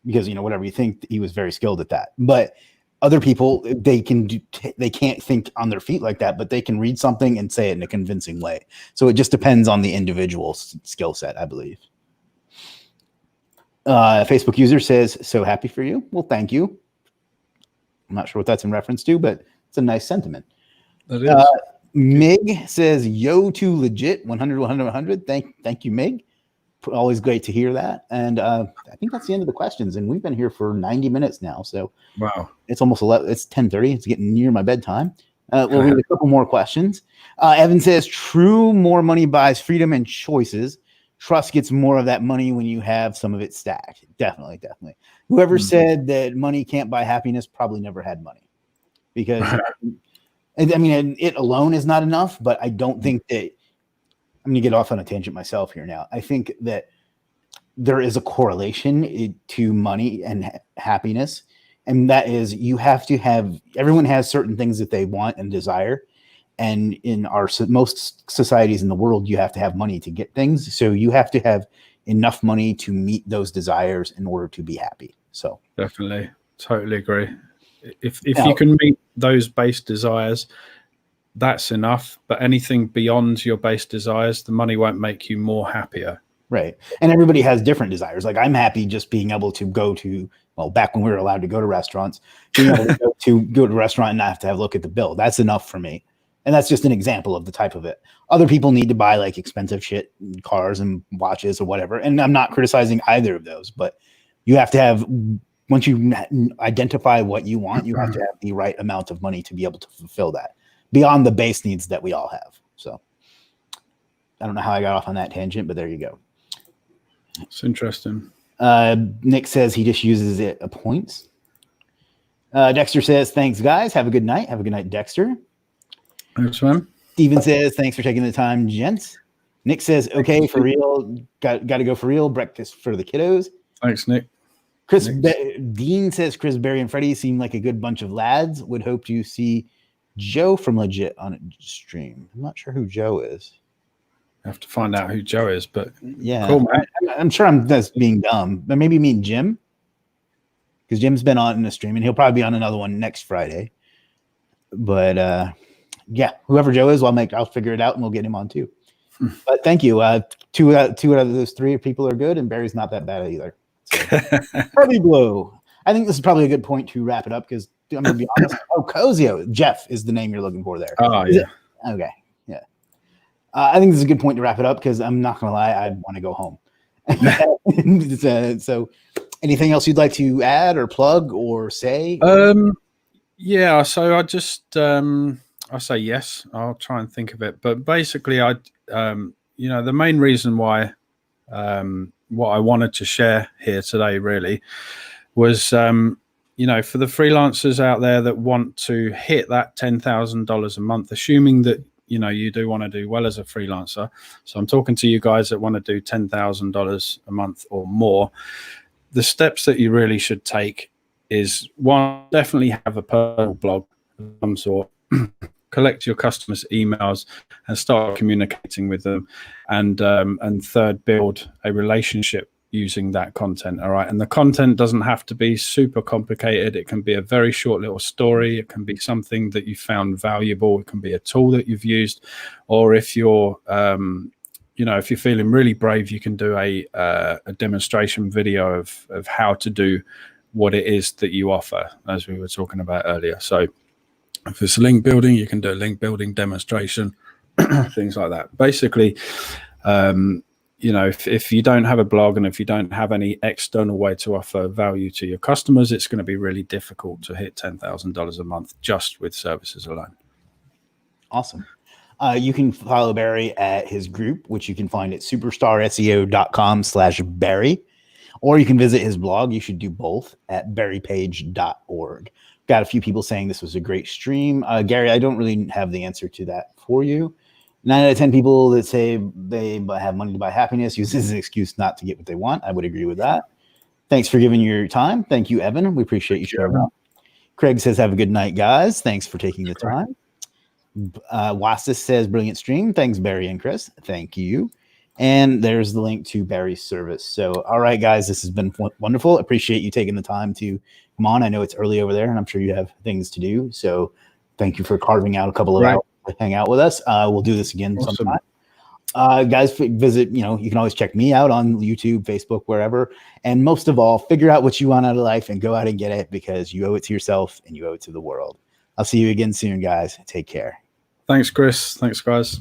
because, whatever you think, he was very skilled at that. But other people, they can't think on their feet like that, but they can read something and say it in a convincing way. So it just depends on the individual skill set, I believe. Facebook user says, so happy for you. Well, thank you. I'm not sure what that's in reference to, but it's a nice sentiment. That is. Mig says, yo to Legiit, 100, 100, 100. Thank you, Mig. Always great to hear that. And I think that's the end of the questions. And we've been here for 90 minutes now. So wow, it's almost 11. It's 10:30. It's getting near my bedtime. We'll read a couple more questions. Evan says, true, more money buys freedom and choices. Trust gets more of that money when you have some of it stacked. Definitely. Whoever said that money can't buy happiness probably never had money, because I mean, it alone is not enough, but I don't think that I'm going to get off on a tangent myself here now. I think that there is a correlation to money and happiness. And that is, you have to have, everyone has certain things that they want and desire. And in most societies in the world, you have to have money to get things. So you have to have enough money to meet those desires in order to be happy. So definitely, totally agree. If you can meet those base desires, that's enough. But anything beyond your base desires, the money won't make you more happier. Right. And everybody has different desires. Like, I'm happy just being able to go to, well, back when we were allowed to go to restaurants, being able to go to a restaurant and not have to look at the bill. That's enough for me. And that's just an example of the type of it. Other people need to buy like expensive shit, cars and watches or whatever. And I'm not criticizing either of those, but you have to have, once you identify what you want, you have to have the right amount of money to be able to fulfill that beyond the base needs that we all have. So I don't know how I got off on that tangent, but there you go. It's interesting. Nick says he just uses it at points. Dexter says, thanks, guys. Have a good night. Have a good night, Dexter. Thanks, man. Steven says, thanks for taking the time, gents. Nick says, okay, for real. Got to go for real. Breakfast for the kiddos. Thanks, Nick. Dean says, Chris, Barry, and Freddie seem like a good bunch of lads. Would hope to see Joe from Legiit on a stream. I'm not sure who Joe is. I have to find out who Joe is, but yeah, cool, man. I'm sure I'm just being dumb, but maybe mean Jim, because Jim's been on a stream and he'll probably be on another one next Friday. But yeah, whoever Joe is, I'll figure it out and we'll get him on too. But thank you. Two out of those three people are good, and Barry's not that bad either. So, Heavy blow. I think this is probably a good point to wrap it up, because I'm going to be honest. Oh, Cozio. Jeff is the name you're looking for there. Oh, yeah. Okay. Yeah. I think this is a good point to wrap it up, because I'm not going to lie, I want to go home. So anything else you'd like to add or plug or say? Yeah, so I just I say yes. I'll try and think of it. But basically, the main reason why what I wanted to share here today really was, for the freelancers out there that want to hit that $10,000 a month, assuming that, you do want to do well as a freelancer. So I'm talking to you guys that want to do $10,000 a month or more. The steps that you really should take is, one, definitely have a personal blog of some sort. Collect your customers' emails and start communicating with them. And third, build a relationship using that content. All right. And the content doesn't have to be super complicated. It can be a very short little story. It can be something that you found valuable. It can be a tool that you've used. Or if you're, if you're feeling really brave, you can do a demonstration video of how to do what it is that you offer, as we were talking about earlier. So if it's link building, you can do a link building demonstration, things like that. Basically, you know, if you don't have a blog and if you don't have any external way to offer value to your customers, it's going to be really difficult to hit $10,000 a month just with services alone. Awesome. You can follow Barry at his group, which you can find at superstarseo.com/Barry, or you can visit his blog. You should do both at barrypage.org. Got a few people saying this was a great stream. Gary, I don't really have the answer to that for you. 9 out of 10 people that say they have money to buy happiness use this as an excuse not to get what they want. I would agree with that. Thanks for giving your time. Thank you, Evan. We appreciate you showing up. Craig says, have a good night, guys. Thanks for taking the time. Wastis says, brilliant stream. Thanks, Barry and Chris. Thank you. And there's the link to Barry's service. So, all right, guys, this has been wonderful. Appreciate you taking the time to come on. I know it's early over there, and I'm sure you have things to do. So thank you for carving out a couple of hours to hang out with us. We'll do this again sometime. Guys, visit, you can always check me out on YouTube, Facebook, wherever. And most of all, figure out what you want out of life and go out and get it, because you owe it to yourself and you owe it to the world. I'll see you again soon, guys. Take care. Thanks, Chris. Thanks, guys.